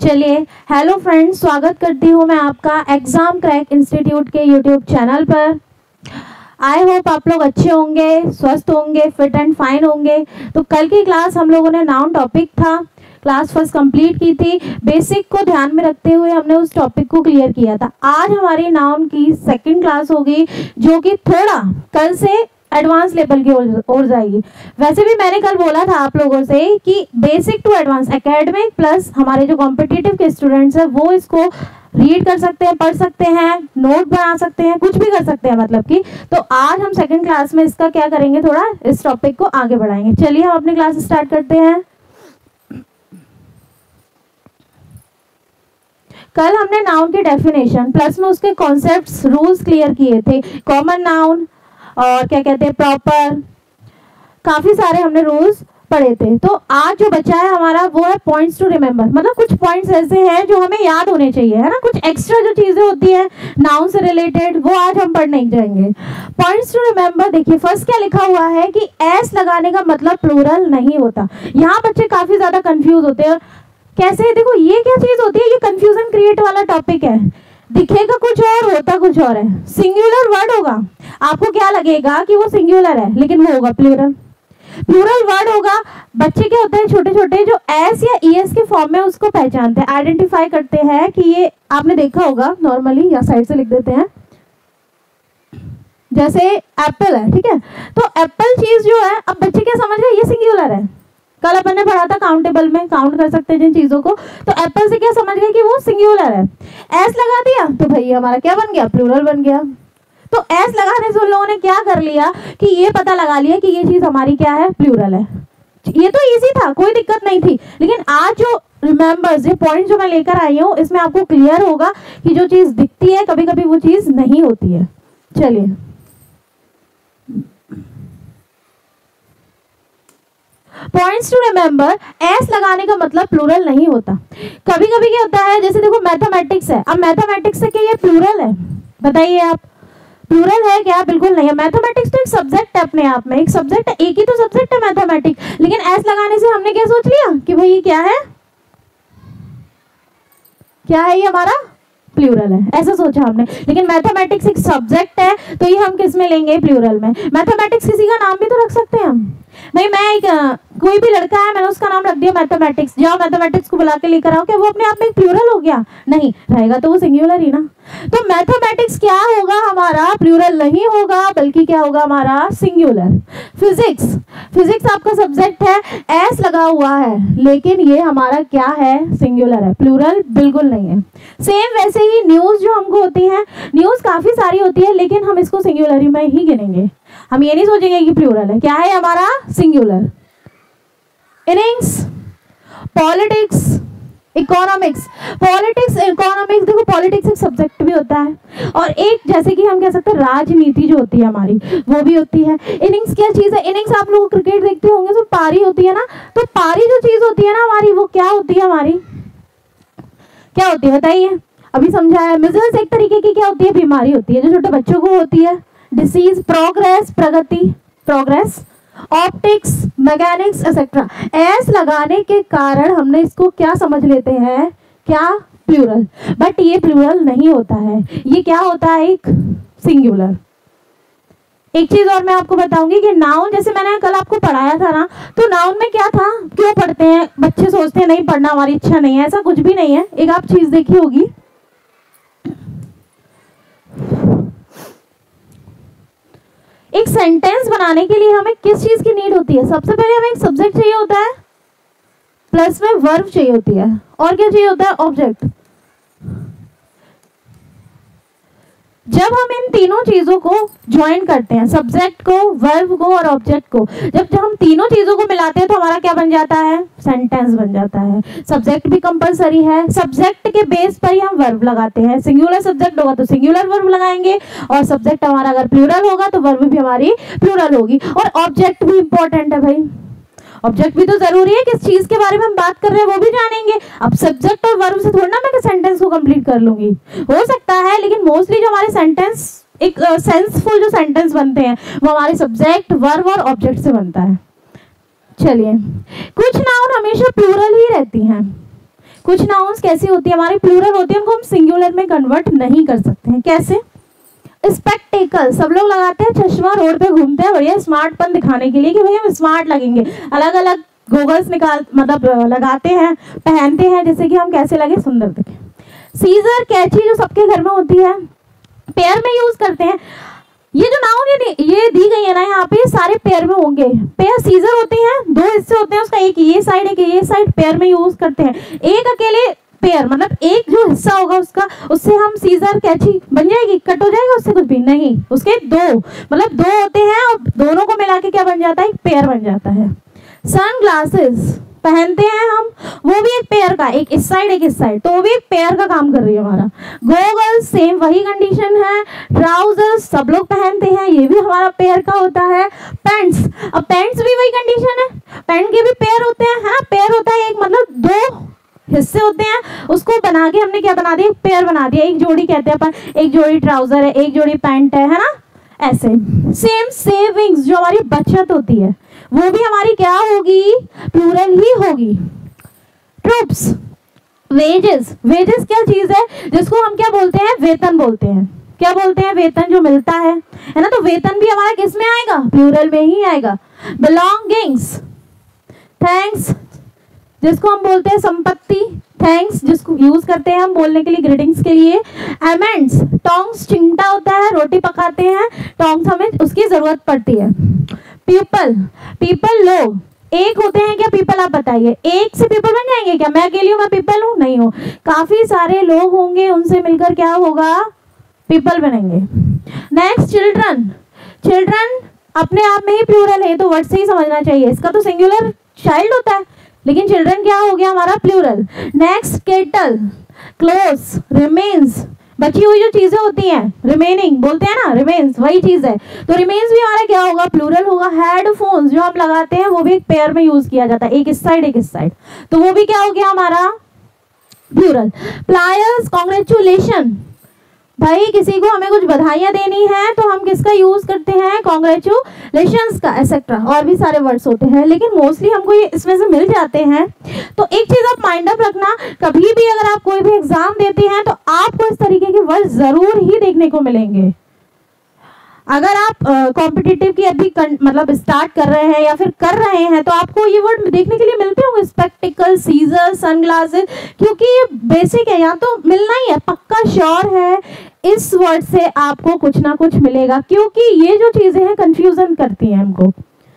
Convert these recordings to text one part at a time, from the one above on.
चलिए, hello friends, स्वागत करती हूँ मैं आपका एग्जाम क्रैक इंस्टीट्यूट के यूट्यूब चैनल पर। आई होप आप लोग अच्छे होंगे, स्वस्थ होंगे, फिट एंड फाइन होंगे। तो कल की क्लास हम लोगों ने नाउन टॉपिक था, क्लास फर्स्ट कंप्लीट की थी। बेसिक को ध्यान में रखते हुए हमने उस टॉपिक को क्लियर किया था। आज हमारी नाउन की सेकंड क्लास होगी, जो कि थोड़ा कल से एडवांस लेवल की ओर जाएगी। वैसे भी मैंने कल बोला था आप लोगों से कि basic to advance academic plus हमारे जो कॉम्पिटिटिव के स्टूडेंट्स हैं वो इसको रीड कर सकते हैं, पढ़ सकते हैं, नोट बना सकते हैं, कुछ भी कर सकते हैं मतलब कि। तो आज हम सेकंड क्लास में इसका क्या करेंगे, थोड़ा इस टॉपिक को आगे बढ़ाएंगे। चलिए हम अपनी क्लास स्टार्ट करते हैं। कल हमने नाउन की डेफिनेशन प्लस में उसके कॉन्सेप्ट्स, रूल्स क्लियर किए थे। कॉमन नाउन और क्या कहते हैं प्रॉपर, काफी सारे हमने रूल्स पढ़े थे। तो आज जो बचा है हमारा वो है पॉइंट्स टू रिमेंबर। मतलब कुछ पॉइंट्स ऐसे हैं जो हमें याद होने चाहिए, है ना। कुछ एक्स्ट्रा जो चीजें होती है नाउन से रिलेटेड वो आज हम पढ़ने जाएंगे। पॉइंट्स टू रिमेंबर, देखिए फर्स्ट क्या लिखा हुआ है कि एस लगाने का मतलब प्लूरल नहीं होता। यहाँ बच्चे काफी ज्यादा कंफ्यूज होते हैं। कैसे, देखो ये क्या चीज होती है, ये कंफ्यूजन क्रिएट वाला टॉपिक है। दिखेगा कुछ और, होता कुछ और है। सिंगुलर वर्ड होगा, आपको क्या लगेगा कि वो सिंगुलर है, लेकिन वो होगा प्लूरल। प्लूरल वर्ड होगा। बच्चे क्या होते हैं छोटे छोटे, जो एस या ईएस के फॉर्म में उसको पहचानते हैं, आइडेंटिफाई करते हैं कि ये आपने देखा होगा नॉर्मली, या साइड से लिख देते हैं। जैसे एप्पल है, ठीक है, तो एप्पल चीज जो है, अब बच्चे क्या समझ गए, ये सिंगुलर है। कल अपन ने पढ़ा था काउंटेबल में, काउंट कर सकते हैं जिन चीजों को। तो एप्पल से क्या समझ गए कि वो सिंगुलर है। एस लगा दिया तो भाई हमारा क्या बन गया, प्लूरल बन गया। तो एस लगाने से उन लोगों ने क्या कर लिया कि ये पता लगा लिया कि ये चीज हमारी क्या है, प्लूरल है। ये तो इजी था, कोई दिक्कत नहीं थी। लेकिन आज जो रिमेंबर्स, ये पॉइंट जो मैं लेकर आई हूँ, इसमें आपको क्लियर होगा कि जो चीज दिखती है कभी कभी वो चीज नहीं होती है। चलिए, पॉइंट्स टू रिमेंबर, एस लगाने का मतलब प्लूरल नहीं होता। कभी कभी क्या होता है, जैसे देखो मैथमेटिक्स है। अब मैथमेटिक्स से क्या ये प्लूरल है, बताइए आप, प्लूरल है क्या? बिल्कुल नहीं है। मैथमेटिक्स तो एक सब्जेक्ट है अपने आप में, एक सब्जेक्ट है, एक ही तो सब्जेक्ट है मैथमेटिक्स। लेकिन एस लगाने से हमने क्या सोच लिया कि भाई ये क्या है, क्या है, ये हमारा प्लूरल है, ऐसा सोचा हमने। लेकिन मैथमेटिक्स एक सब्जेक्ट है, तो ये हम किस में लेंगे, प्लूरल में। मैथमेटिक्स किसी का नाम भी तो रख सकते हैं हम। नहीं, मैं एक कोई भी लड़का है, मैंने उसका नाम रख दिया मैथमेटिक्स, जाओ मैथमेटिक्स को बुला के लेकर आओ, क्या वो अपने आप में प्लूरल हो गया? नहीं, रहेगा तो वो सिंगुलर ही ना। तो मैथमेटिक्स क्या होगा हमारा, प्लूरल नहीं होगा, बल्कि क्या होगा हमारा, सिंगुलर। फिजिक्स, फिजिक्स आपका सब्जेक्ट है, एस लगा हुआ है, लेकिन ये हमारा क्या है, सिंगुलर है, प्लूरल बिल्कुल नहीं है। सेम वैसे ही न्यूज जो हमको होती है, न्यूज काफी सारी होती है, लेकिन हम इसको सिंगुलर में ही गिनेंगे। हम ये नहीं सोचेंगे कि प्लूरल है, क्या है हमारा, singular. Innings, politics, economics, politics, economics, देखो पॉलिटिक्स एक सब्जेक्ट भी होता है, और एक जैसे कि हम कह सकते हैं राजनीति जो होती है हमारी, वो भी होती है। इनिंग्स क्या चीज है, इनिंग्स आप लोग क्रिकेट देखते होंगे तो पारी होती है ना, तो पारी जो चीज होती है ना हमारी, वो क्या होती है हमारी, क्या होती है बताइए, अभी समझाया। मिजल्स एक तरीके की क्या होती है, बीमारी होती है, जो छोटे बच्चों को होती है। डिसीज, प्रोग्रेस, प्रगति, progress. Optics, mechanics etcetera. S लगाने के कारण हमने इसको क्या समझ लेते हैं, क्या, प्लूरल। बट ये प्लूरल नहीं होता है, ये क्या होता है, एक सिंगुलर। एक चीज और मैं आपको बताऊंगी कि नाउन, जैसे मैंने कल आपको पढ़ाया था ना, तो नाउन में क्या था, क्यों पढ़ते हैं बच्चे, सोचते हैं नहीं पढ़ना, हमारी इच्छा नहीं है, ऐसा कुछ भी नहीं है। एक आप चीज देखी होगी, एक सेंटेंस बनाने के लिए हमें किस चीज की नीड होती है, सबसे पहले हमें एक सब्जेक्ट चाहिए होता है, प्लस में वर्ब चाहिए होती है, और क्या चाहिए होता है, ऑब्जेक्ट। जब हम इन तीनों चीजों को ज्वाइन करते हैं, सब्जेक्ट को, वर्ब को और ऑब्जेक्ट को, जब हम तीनों चीजों को मिलाते हैं तो हमारा क्या बन जाता है, सेंटेंस बन जाता है। सब्जेक्ट भी कंपलसरी है, सब्जेक्ट के बेस पर ही हम वर्ब लगाते हैं। सिंगुलर सब्जेक्ट होगा तो सिंगुलर वर्ब लगाएंगे, और सब्जेक्ट हमारा अगर प्लूरल होगा तो वर्ब भी हमारी प्लूरल होगी। और ऑब्जेक्ट भी इंपॉर्टेंट है भाई, ऑब्जेक्ट भी तो जरूरी है, किस चीज के बारे में हम बात कर रहे हैं वो भी जानेंगे। अब सब्जेक्ट और वर्ब से थोड़ा ना मैं सेंटेंस को कंप्लीट कर लूंगी, हो सकता है, लेकिन मोस्टली जो हमारे सेंटेंस, एक सेंसफुल जो सेंटेंस बनते हैं वो हमारे सब्जेक्ट, वर्ब और ऑब्जेक्ट से बनता है। चलिए, कुछ नाउन हमेशा प्लूरल ही रहती हैं, कुछ नाउन्स कैसी होती है हमारी प्लूरल होती है, उनको हम सिंगुलर में कन्वर्ट नहीं कर सकते हैं। कैसे? स्पेक्टेकल, सब लोग लगाते हैं चश्मा, रोड पे घूमते हैं बढ़िया स्मार्टपन दिखाने के लिए कि भाई हम स्मार्ट लगेंगे, अलग अलग गोगल्स निकाल मतलब लगाते हैं, पहनते हैं जैसे कि हम कैसे लगे, सुंदर दिखे। सीजर, कैची जो सबके घर में होती है, पेयर में यूज करते हैं। ये जो नाउन ये दी गई है ना यहाँ पे, सारे पेयर में होंगे। पेयर सीजर होते हैं, दो हिस्से होते हैं उसका, एक ये साइड एक ये साइड, पेयर में यूज करते हैं। एक अकेले पेयर मतलब एक जो हिस्सा होगा उसका, उससे हम सीजर कैची बन जाएगी, कट हो जाएगा उससे कुछ भी नहीं, उसके दो मतलब दो होते हैं और दोनों को मिला के क्या बन जाता है, एक पेयर बन जाता है। सन ग्लासेस पहनते हैं हम, वो भी एक पेयर का, एक इस साइड एक इस साइड, तो वो भी एक पेयर का काम कर रही है हमारा। गोगल्स सेम वही कंडीशन है। ट्राउजर्स सब लोग पहनते हैं, ये भी हमारा पेयर का होता है। पैंट्स, अब पैंट्स भी वही कंडीशन है, पैंट के भी पेयर होते हैं, है ना, पेयर होता है एक मतलब दो हिस्से होते हैं, उसको बना के हमने क्या बना दिया, पेयर बना दिया, एक जोड़ी कहते हैं अपन, एक जोड़ी ट्राउजर है, एक जोड़ी पैंट है ना, ऐसे। सेम सेविंग्स जो हमारी बचत होती है वो भी हमारी क्या होगी, प्लूरल ही होगी। ट्रूप्स, वेजेस, वेजेस क्या चीज है जिसको हम क्या बोलते हैं, वेतन बोलते हैं। क्या बोलते हैं, वेतन जो मिलता है ना, तो वेतन भी हमारा किस में आएगा, प्लूरल में ही आएगा। बिलोंगिंग्स, थैंक्स जिसको हम बोलते हैं संपत्ति, थैंक्स जिसको यूज करते हैं हम बोलने के लिए, ग्रीटिंग्स के लिए। एमेंड्स, टोंग्स चिमटा होता है, रोटी पकाते हैं, टोंग्स हमें उसकी जरूरत पड़ती है। पीपल, पीपल लोग, एक होते हैं क्या पीपल, आप बताइए, एक से पीपल बन जाएंगे क्या, मैं अकेली हूँ मैं पीपल हूँ, नहीं हो, काफी सारे लोग होंगे उनसे मिलकर क्या होगा, पीपल बनेंगे। नेक्स्ट चिल्ड्रन, चिल्ड्रन अपने आप में ही प्लूरल है, तो वर्ड से ही समझना चाहिए, इसका तो सिंगुलर चाइल्ड होता है, लेकिन चिल्ड्रन क्या हो गया हमारा, plural. Next cattle, clothes, remains, बची हुई जो चीजें होती हैं, रिमेनिंग बोलते हैं ना, रिमेन्स वही चीज है, तो रिमेन्स भी हमारा क्या होगा, प्लूरल होगा। हेडफोन्स जो हम लगाते हैं वो भी एक पेयर में यूज किया जाता है, एक इस साइड एक इस साइड, तो वो भी क्या हो गया हमारा, प्लूरल। प्लायर्स, कॉन्ग्रेचुलेशन, भाई किसी को हमें कुछ बधाइयां देनी है तो हम किसका यूज करते हैं, कॉन्ग्रेचुलेशंस का, एक्सेट्रा, और भी सारे वर्ड्स होते हैं, लेकिन मोस्टली हमको ये इसमें से मिल जाते हैं। तो एक चीज आप माइंड अप रखना, कभी भी अगर आप कोई भी एग्जाम देते हैं तो आपको इस तरीके के वर्ड जरूर ही देखने को मिलेंगे। अगर आप कॉम्पिटिटिव की अभी मतलब स्टार्ट कर रहे हैं या फिर कर रहे हैं तो आपको ये वर्ड देखने के लिए मिलते होंगे, स्पेक्टिकल, सीजर, सनग्लासेस, क्योंकि ये बेसिक है, यहाँ तो मिलना ही है, पक्का श्योर है इस वर्ड से आपको कुछ ना कुछ मिलेगा, क्योंकि ये जो चीजें हैं कंफ्यूजन करती हैं हमको।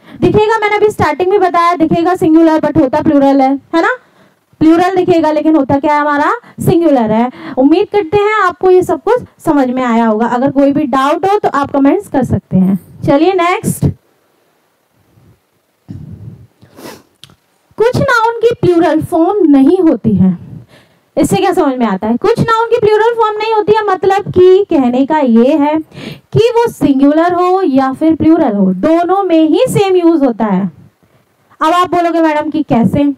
दिखेगा, मैंने अभी स्टार्टिंग में बताया, दिखेगा सिंगुलर बट होता प्लूरल है ना, प्लूरल दिखेगा लेकिन होता क्या है हमारा, सिंगुलर है। उम्मीद करते हैं आपको ये सब कुछ समझ में आया होगा, अगर कोई भी डाउट हो तो आप कमेंट्स कर सकते हैं। चलिए नेक्स्ट, कुछ नाउन की प्लूरल फॉर्म नहीं होती है, इससे क्या समझ में आता है, कुछ नाउन की प्लूरल फॉर्म नहीं होती है, मतलब कि कहने का ये है कि वो सिंगुलर हो या फिर प्लूरल हो, दोनों में ही सेम यूज होता है। अब आप बोलोगे मैडम कि कैसे,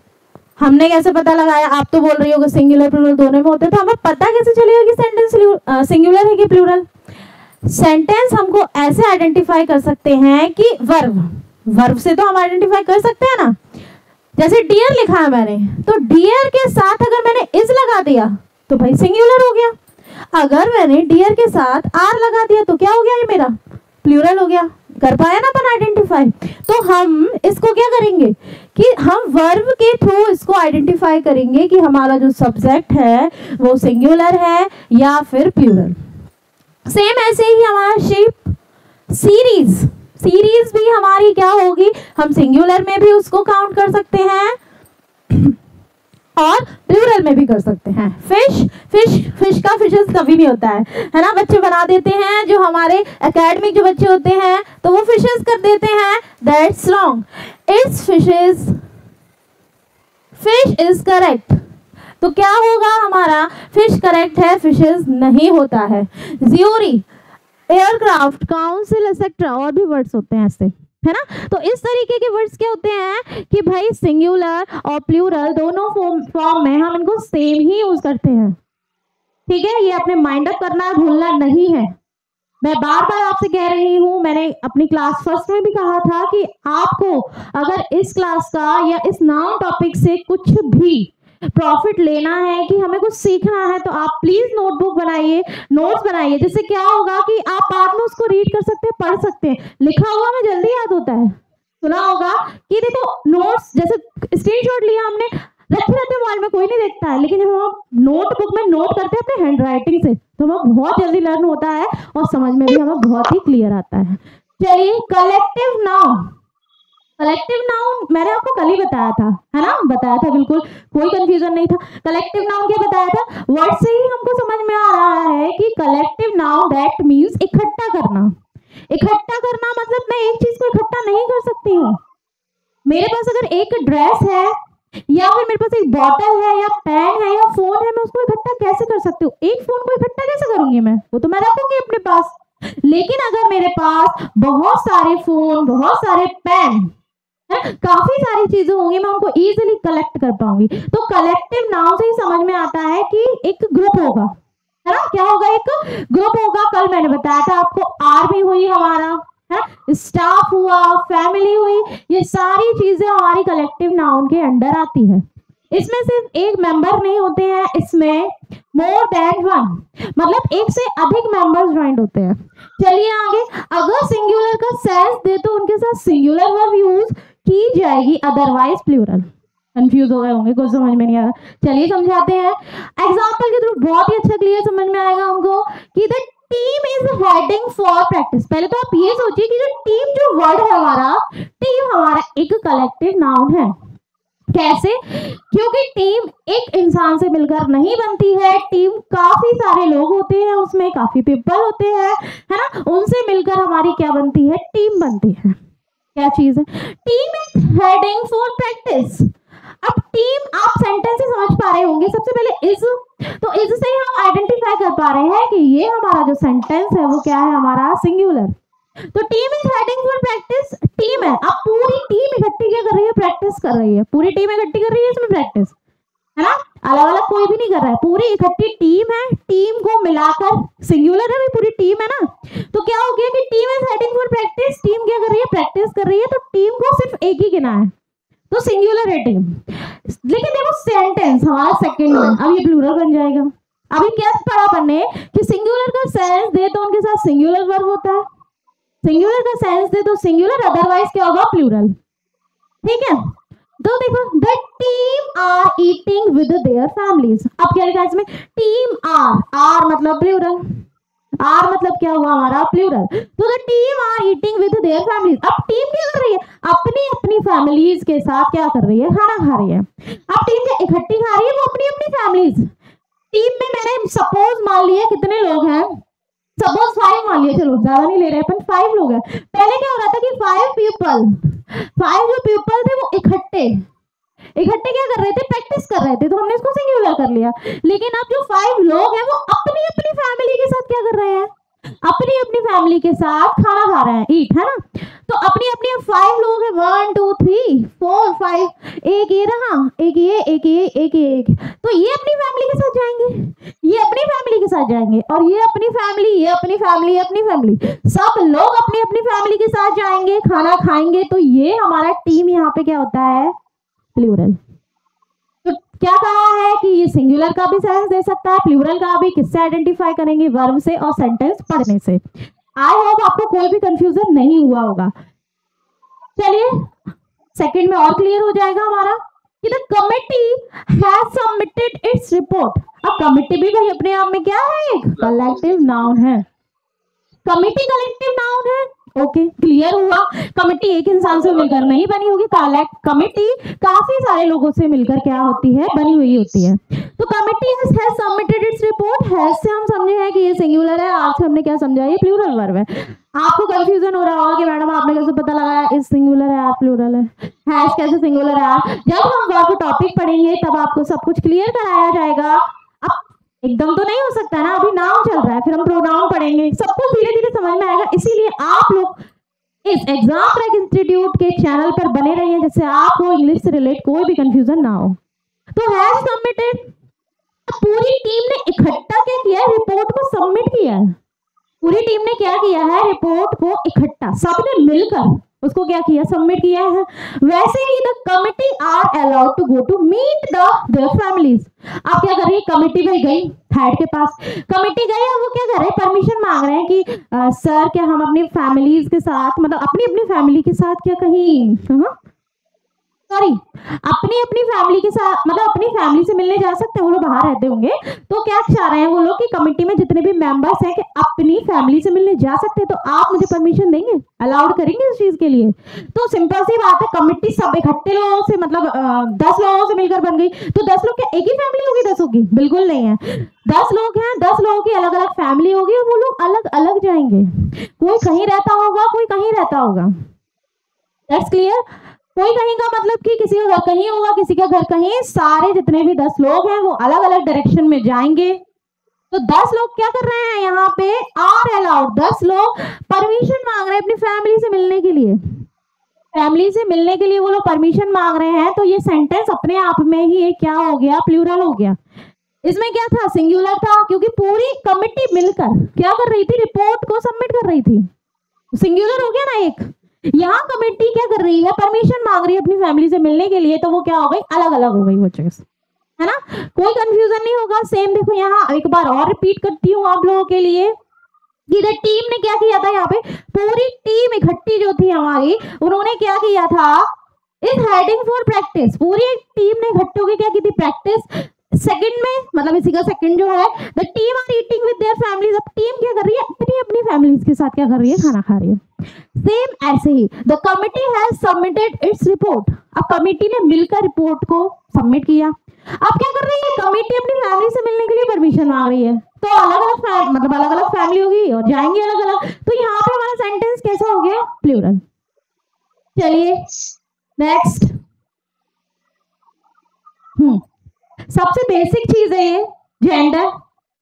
हमने कैसे पता लगाया, आप तो बोल रही हो कि सिंगुलर प्लूरल दोनों में होते हैं, तो हमें पता कैसे चलेगा कि सेंटेंस सिंगुलर है कि प्लूरल। सेंटेंस हमको ऐसे आइडेंटिफाई कर सकते हैं कि वर्ब से तो हम आइडेंटिफाई कर सकते हैं ना, जैसे डियर लिखा है मैंने, तो डियर के साथ अगर मैंने इज लगा दिया तो भाई सिंगुलर हो गया, अगर मैंने डियर के साथ आर लगा दिया तो क्या हो गया, ये मेरा प्लूरल हो गया। कर पाया ना अपन आइडेंटिफाई, तो हम इसको क्या करेंगे कि हम वर्ब के थ्रू इसको आइडेंटिफाई करेंगे कि हमारा जो सब्जेक्ट है वो सिंगुलर है या फिर प्लूरल। सेम ऐसे ही हमारा शेप, सीरीज, सीरीज भी हमारी क्या होगी, हम सिंगुलर में भी उसको काउंट कर सकते हैं और प्लूरल में भी कर सकते हैं। फिश का फिशेस कभी नहीं होता है ना, बच्चे बना देते हैं, जो हमारे एकेडमिक जो बच्चे होते हैं तो वो फिशेस कर देते हैं, that's wrong, it's fishes, fish is correct, तो क्या होगा हमारा, फिश करेक्ट है, फिशेस नहीं होता है। ज्यूरी, एयरक्राफ्ट, काउंसिल, एक्सेट्रा, और भी वर्ड्स होते हैं ऐसे, है ना, तो इस तरीके के वर्ड्स क्या होते हैं कि भाई सिंगुलर और प्लूरल दोनों फॉर्म में हम इनको सेम ही यूज करते हैं, ठीक है, ये अपने माइंड अप करना है, भूलना नहीं है। मैं बार बार आपसे कह रही हूँ, मैंने अपनी क्लास फर्स्ट में भी कहा था कि आपको अगर इस क्लास का या इस नाउन टॉपिक से कुछ भी प्रॉफिट लेना है, कि हमें कुछ सीखना है, तो आप प्लीज नोटबुक बनाइए, नोट्स बनाइए, जिससे क्या होगा कि आप बाद में उसको रीड कर सकते हैं, पढ़ सकते हैं। लिखा हुआ में जल्दी याद होता है। सुना होगा कि देखो नोट्स जैसे स्क्रीनशॉट लिया हमने, रखे रहते मोबाइल में, कोई नहीं देखता है, लेकिन जब हम नोटबुक में नोट करते हैं अपने हैंडराइटिंग से, तो हमें बहुत जल्दी लर्न होता है और समझ में भी हमें बहुत ही क्लियर आता है। चलिए, कलेक्टिव नाउन। कलेक्टिव नाउन मैंने आपको कल ही बताया था, है ना, बताया था, बिल्कुल कोई कंफ्यूजन नहीं था। कलेक्टिव नाउन क्या बताया था, वर्ड से ही हमको समझ में आ रहा है कि कलेक्टिव नाउन दैट मींस इकट्ठा करना। इकट्ठा करना मतलब मैं एक चीज को इकट्ठा नहीं कर सकती हूँ। मेरे पास अगर एक ड्रेस है, या फिर मेरे पास एक बॉटल है, या पेन है, या फोन है, मैं उसको इकट्ठा कैसे कर सकती हूँ? एक फोन को इकट्ठा कैसे करूंगी मैं? वो तो मैं रखूंगी अपने पास। लेकिन अगर मेरे पास बहुत सारे फोन, बहुत सारे पेन, काफी सारी चीजें होंगी, मैं उनको इजीली कलेक्ट कर पाऊंगी। तो कलेक्टिव नाउन से ही समझ में आता है कि एक ग्रुप होगा, है ना, क्या होगा, एक ग्रुप होगा। कल मैंने बताया था आपको, आर्मी हुई हमारा, है, स्टाफ हुआ, फैमिली हुई, ये सारी चीजें हमारी कलेक्टिव नाउन के अंडर आती है। इसमें सिर्फ एक मेंबर नहीं होते हैं, इसमें मोर देन वन, मतलब एक से अधिक मेंबर्स ज्वाइंट होते हैं। चलिए आगे, अगर सिंगुलर का सेंस दे तो उनके साथ सिंगुलर वर्ब यूज की जाएगी, अदरवाइज प्लूरल। कंफ्यूज हो गए होंगे, कुछ समझ में नहीं आ रहा, चलिए समझाते हैं। एग्जांपल के थ्रू बहुत ही अच्छा क्लियर समझ में आएगा हमको कि the team is heading for practice. पहले तो आप ये सोचिए कि जो टीम, जो वर्ड है हमारा, टीम हमारा एक कलेक्टिव नाउन है। कैसे? क्योंकि टीम एक इंसान से मिलकर नहीं बनती है, टीम काफी सारे लोग होते हैं, उसमें काफी पीपल होते हैं, है ना, उनसे मिलकर हमारी क्या बनती है? टीम बनती है। क्या चीज है? Team is heading for practice. अब टीम, आप सेंटेंस से समझ पा रहे होंगे, सबसे पहले इज, तो इज से हम आइडेंटिफाई कर पा रहे हैं कि ये हमारा जो सेंटेंस है वो क्या है, हमारा सिंगुलर। तो team is heading for practice, team है, अब पूरी टीम इकट्ठी क्या कर रही है? प्रैक्टिस कर रही है। पूरी टीम इकट्ठी कर रही है इसमें प्रैक्टिस, है ना, अलग अलग कोई भी नहीं कर रहा है, पूरी इकट्ठी टीम है। टीम को मिलाकर सिंगुलर है, पूरी टीम है ना, तो क्या हो गया कि team is heading for practice, team क्या कर रही है? प्रैक्टिस कर रही है, तो टीम को सिर्फ एक ही गिना है, तो सिंगुलर है टीम। लेकिन देखो सेंटेंस हमारा सेकंड में, अब ये प्लूरल बन जाएगा। अभी क्या पढ़ा पढ़ने कि सिंगुलर का सेंस दे तो उनके साथ सिंगुलर वर्ब होता है, सिंगुलर का सेंस दे तो सिंगुलर, अदरवाइज क्या होगा? प्लूरल। ठीक है, तो देखो, the team are eating with their families. अब क्या लिखा है इसमें? टीम आर, आर मतलब प्लूरल, आर मतलब क्या हुआ हमारा? प्लूरल। तो the team are eating with their families. अब टीम क्या कर रही है? अपनी अपनी फैमिलीज के साथ क्या कर रही है? खाना खा रही है। अब टीम क्या इकट्ठी खा रही है? वो अपनी अपनी फैमिलीज। टीम में मैंने सपोज मान लिया कितने लोग हैं, सपोज 5 मान लिया, चलो ज्यादा नहीं ले रहे अपन, 5 लोग हैं। पहले क्या हो रहा था कि 5 जो पीपल थे वो इकट्ठे क्या कर रहे थे? प्रैक्टिस कर रहे थे, तो हमने इसको सिंगुलर कर लिया। लेकिन अब जो 5 लोग हैं वो अपनी अपनी फैमिली के साथ क्या कर रहे हैं? अपनी अपनी फैमिली के साथ खाना खा रहे हैं, ईट, है ना। तो अपनी अपनी 5 लोग हैं, 1 2 3 4 5, एक ये रहा, एक ये, एक ये, एक ये, एक, तो ये अपनी फैमिली के साथ जाएंगे, ये अपनी फैमिली के साथ जाएंगे, और ये अपनी फैमिली, ये अपनी फैमिली, अपनी फैमिली, सब लोग अपनी अपनी फैमिली के साथ जाएंगे, खाना खाएंगे। तो ये हमारा टीम यहाँ पे क्या होता है? प्लूरल। तो क्या कहा है कि ये सिंगुलर का भी सेंस दे सकता है, प्लूरल का भी। किससे आइडेंटिफाई करेंगे? वर्ब से और सेंटेंस पढ़ने से। आई होप आपको कोई भी कंफ्यूजन नहीं हुआ होगा। चलिए सेकंड में और क्लियर हो जाएगा हमारा कि the committee has submitted its report. अब कमिटी भी भाई अपने आप में क्या है? एक कलेक्टिव नाउन है। कमिटी कलेक्टिव नाउन है, ओके, क्लियर हुआ। कमिटी एक इंसान से मिलकर नहीं बनी होगी, कमिटी काफी सारे लोगों से मिलकर क्या होती है? बनी हुई होती है। तो committee has submitted its report, has से हम समझे हैं कि ये सिंगुलर है, आज से हमने क्या समझा? ये प्लूरल वर्ब है। आपको कंफ्यूजन हो रहा होगा कि मैडम आपने कैसे पता लगाया इस सिंगुलर है, आप प्लूरल है, हैज कैसे सिंगुलर है? जब हम वर्ब टॉपिक पढ़ेंगे तब आपको सब कुछ क्लियर कराया जाएगा। अब एकदम तो नहीं हो सकता है ना, अभी नाउन चल रहा है, फिर हम प्रोनाउन पढ़ेंगे, सब कुछ धीरे धीरे समझ में आएगा। इसीलिए आप लोग इस एग्जाम ट्रैक इंस्टीट्यूट के चैनल पर बने रहिए, जिससे आपको इंग्लिश से रिलेट कोई भी कंफ्यूजन ना हो। तो हैज सबमिटेड, पूरी टीम ने इकट्ठा क्या किया है? रिपोर्ट को सबमिट किया है। पूरी टीम ने क्या किया है? रिपोर्ट को इकट्ठा, सबने मिलकर, उसको क्या किया, सबमिट किया है। वैसे ही the committee are allowed to go to meet the their families. आप क्या कर रही है, कमिटी में गई हेड के पास, कमिटी गई और वो क्या कर रहे हैं, परमिशन मांग रहे हैं कि सर क्या हम अपनी फैमिलीज के साथ, मतलब अपनी अपनी फैमिली के साथ क्या कहीं सॉरी अपनी अपनी फैमिली के साथ, मतलब अपनी फैमिली से मिलने जा सकते हैं, वो लोग बाहर रहते होंगे, तो क्या चाह रहे हैं वो लोग कि कमेटी में जितने भी मेंबर्स हैं कि अपनी फैमिली से मिलने जा सकते हैं, तो आप मुझे परमिशन देंगे, अलाउड करेंगे इस चीज के लिए। तो सिंपल सी बात है, कमेटी सब इकट्ठे लोगों से, मतलब 10 लोगों से मिलकर बन गई, तो 10 लोग क्या एक ही फैमिली होगी 10 होगी, बिल्कुल नहीं है। 10 लोग हैं, 10 लोगों की अलग अलग फैमिली होगी और वो लोग अलग अलग जाएंगे, कोई कहीं रहता होगा, कोई कहीं रहता होगा। That's clear. कोई कहीं का मतलब कि किसी का घर कहीं होगा, किसी का घर कहीं, सारे जितने भी 10 लोग हैं वो अलग अलग डायरेक्शन में जाएंगे। तो 10 लोग क्या कर रहे हैं यहाँ पे, आर अलाउड, 10 लोग परमिशन मांग रहे हैं अपनी फैमिली से मिलने के लिए, फैमिली से मिलने के लिए वो लोग परमिशन मांग रहे हैं। तो ये सेंटेंस अपने आप में ही क्या हो गया, प्लूरल हो गया। इसमें क्या था, सिंगुलर था, क्योंकि पूरी कमिटी मिलकर क्या कर रही थी, रिपोर्ट को सबमिट कर रही थी, सिंगुलर हो गया ना एक। यहाँ कमेटी क्या कर रही है, परमिशन मांग रही है अपनी फैमिली से मिलने के लिए, तो वो क्या हो गई, अलग अलग हो गई वो चीज, है ना। कोई कंफ्यूजन नहीं होगा। सेम देखो यहाँ एक बार और रिपीट करती हूँ आप लोगों के लिए कि टीम ने क्या किया था, यहाँ पे पूरी टीम इकट्ठी जो थी हमारी, उन्होंने क्या किया था, इज हेडिंग फॉर प्रैक्टिस, पूरी टीम ने इकट्ठे होकर क्या की थी, प्रैक्टिस। सेकंड में मतलब इसी का सेकंड जो है, the team are eating with their families, अब टीम क्या कर रही है, अपनी अपनी फैमिलीज के साथ क्या कर रही है, खाना खा रही है। सेम ऐसे ही the committee has submitted its report, अब कमिटी ने मिलकर रिपोर्ट को सबमिट किया। अब क्या कर रही है, कमिटी अपनी फैमिली से मिलने के लिए परमिशन मांग रही है, तो अलग अलग मतलब अलग अलग फैमिली होगी और जाएंगे अलग अलग, तो यहाँ पे हमारा सेंटेंस कैसा हो गया, प्लूरल। चलिए नेक्स्ट, सबसे बेसिक चीज है ये जेंडर,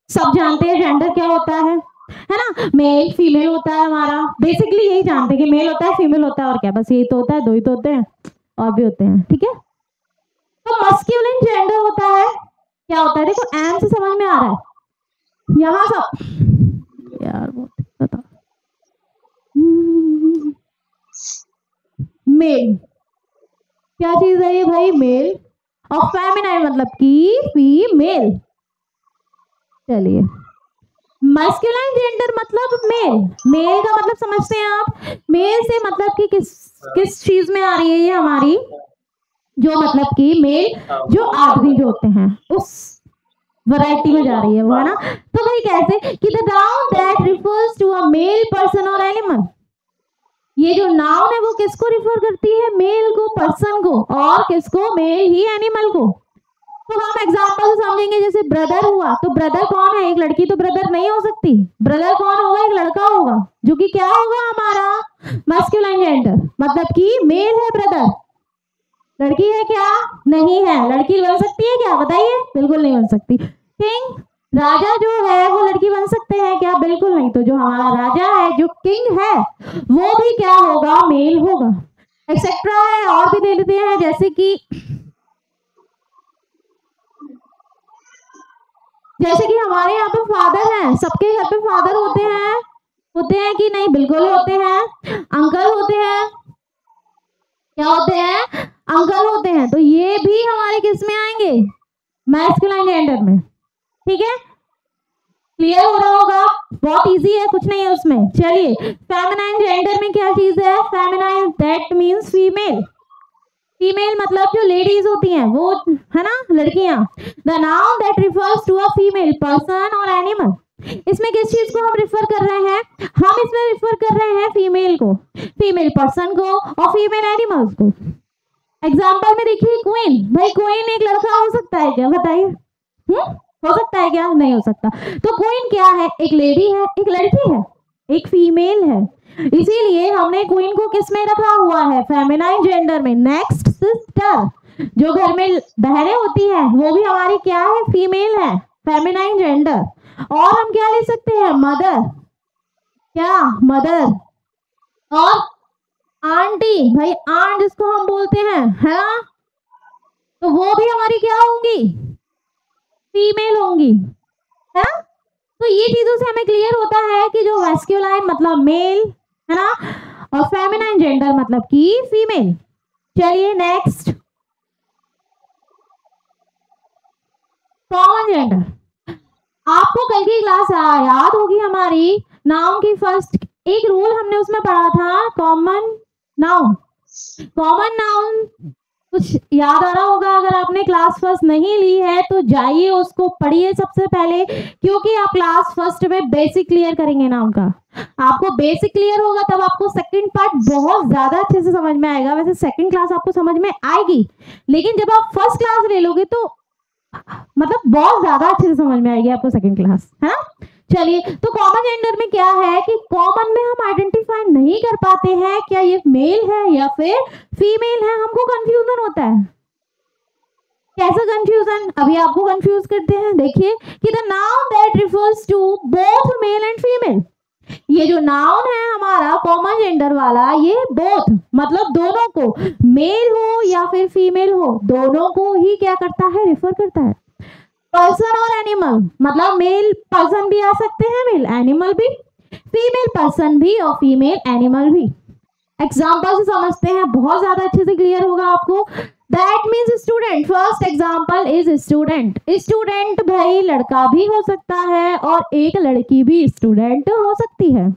सब जानते हैं जेंडर क्या होता है ना, मेल फीमेल होता है हमारा, बेसिकली यही जानते हैं कि मेल होता है फीमेल होता है, और क्या, बस यही तो होता है, दो ही तो होते हैं, और भी होते हैं, ठीक है। तो मस्कुलिन जेंडर होता है, क्या होता है, देखो एम से समझ में आ रहा है, यहाँ सब यार बहुत बता, मेल क्या चीज है ये भाई, मेल, और फेमिनाइन मतलब कि फीमेल। चलिए मस्कुलाइन जेंडर मतलब मेल, मेल का मतलब समझते हैं आप, मेल से मतलब कि किस चीज में आ रही है ये हमारी, जो मतलब कि मेल जो आदमी जो होते हैं उस वैरायटी में जा रही है वो, है ना। तो भाई कैसे कि the noun that refers to a male person और एनिमल, ये जो नाउन है वो किसको रिफर करती है, मेल को, पर्सन को, और किसको, मेल ही एनिमल को। तो हम एग्जांपल समझेंगे, जैसे ब्रदर हुआ, तो ब्रदर कौन है, एक लड़की तो ब्रदर नहीं हो सकती, ब्रदर कौन होगा, एक लड़का होगा, जो कि क्या होगा हमारा मस्कुलाइन जेंडर, मतलब कि मेल है ब्रदर। लड़की है क्या, नहीं है, लड़की बन सकती है क्या, बताइए, बिल्कुल नहीं बन सकती। किंग राजा जो है वो लड़की बन सकते हैं क्या, बिल्कुल नहीं। तो जो हमारा राजा है, जो किंग है, वो भी क्या होगा, मेल होगा, एक्सेट्रा है, और भी दे लेते हैं, जैसे कि हमारे यहाँ पे फादर हैं, सबके घर पे फादर होते हैं कि नहीं, बिल्कुल होते हैं। अंकल होते हैं, क्या होते हैं, अंकल होते हैं, तो ये भी हमारे किस में आएंगे, मैस्कुलाइन जेंडर में, ठीक है। क्लियर हो रहा होगा, बहुत इजी है, कुछ नहीं है उसमें। चलिए फेमिनाइन जेंडर में क्या चीज है, feminine that means female, female मतलब जो लेडीज होती हैं वो, है ना, लड़कियां। The noun that refers to a female person और एनिमल, इसमें किस चीज को हम रिफर कर रहे हैं, हम इसमें रिफर कर रहे हैं फीमेल को, फीमेल पर्सन को और फीमेल एनिमल्स को। एग्जाम्पल में देखिए क्वीन, भाई क्वीन एक लड़का हो सकता है क्या, बताइए, हो सकता है क्या, नहीं हो सकता। तो क्वीन क्या है, एक लेडी है, एक लड़की है, एक फीमेल है, इसीलिए हमने क्वीन को किस में रखा हुआ है, फेमिनाइन जेंडर में। नेक्स्ट सिस्टर, जो घर में बहनें होती हैं वो भी हमारी क्या है, फीमेल है, फेमिनाइन जेंडर। और हम क्या ले सकते हैं, मदर, क्या, मदर, और आंटी, भाई आंट जिसको हम बोलते हैं, है ना, तो वो भी हमारी क्या होंगी, फीमेल होंगी, है ना। तो ये चीजों से हमें क्लियर होता है कि जो मैस्कुलाइन मतलब मेल, है ना, और फेमिनाइन जेंडर मतलब कि फीमेल। चलिए नेक्स्ट, कॉमन जेंडर। आपको कल की क्लास याद होगी हमारी, नाउन की फर्स्ट एक रूल हमने उसमें पढ़ा था, कॉमन नाउन। कॉमन नाउन कुछ याद आ रहा होगा, अगर आपने क्लास फर्स्ट नहीं ली है तो जाइए उसको पढ़िए सबसे पहले, क्योंकि आप क्लास फर्स्ट में बेसिक क्लियर करेंगे नाउन का। आपको बेसिक क्लियर होगा तब आपको सेकंड पार्ट बहुत ज्यादा अच्छे से समझ में आएगा। वैसे सेकंड क्लास आपको समझ में आएगी, लेकिन जब आप फर्स्ट क्लास ले लोगे तो मतलब बहुत ज्यादा अच्छे से समझ में आएगी आपको सेकंड क्लास, है ना। चलिए, तो कॉमन जेंडर में क्या है कि कॉमन में हम आइडेंटिफाई नहीं कर पाते हैं क्या ये मेल है या फिर फीमेल है, हमको कंफ्यूजन होता है। कैसा कंफ्यूजन, अभी आपको कंफ्यूज करते हैं। देखिए कि the noun that refers to both male and female, ये जो नाउन है हमारा कॉमन जेंडर वाला, ये बोथ मतलब दोनों को, मेल हो या फिर फीमेल हो, दोनों को ही क्या करता है, रिफर करता है। पर्सन और एनिमल मतलब मेल पर्सन भी आ सकते हैं, मेल एनिमल भी, फीमेल पर्सन भी और फीमेल एनिमल भी। एग्जाम्पल से समझते हैं, बहुत ज्यादा अच्छे से क्लियर होगा आपको। That means student, first example is student. Student भाई लड़का भी हो सकता है और एक लड़की भी स्टूडेंट हो सकती है,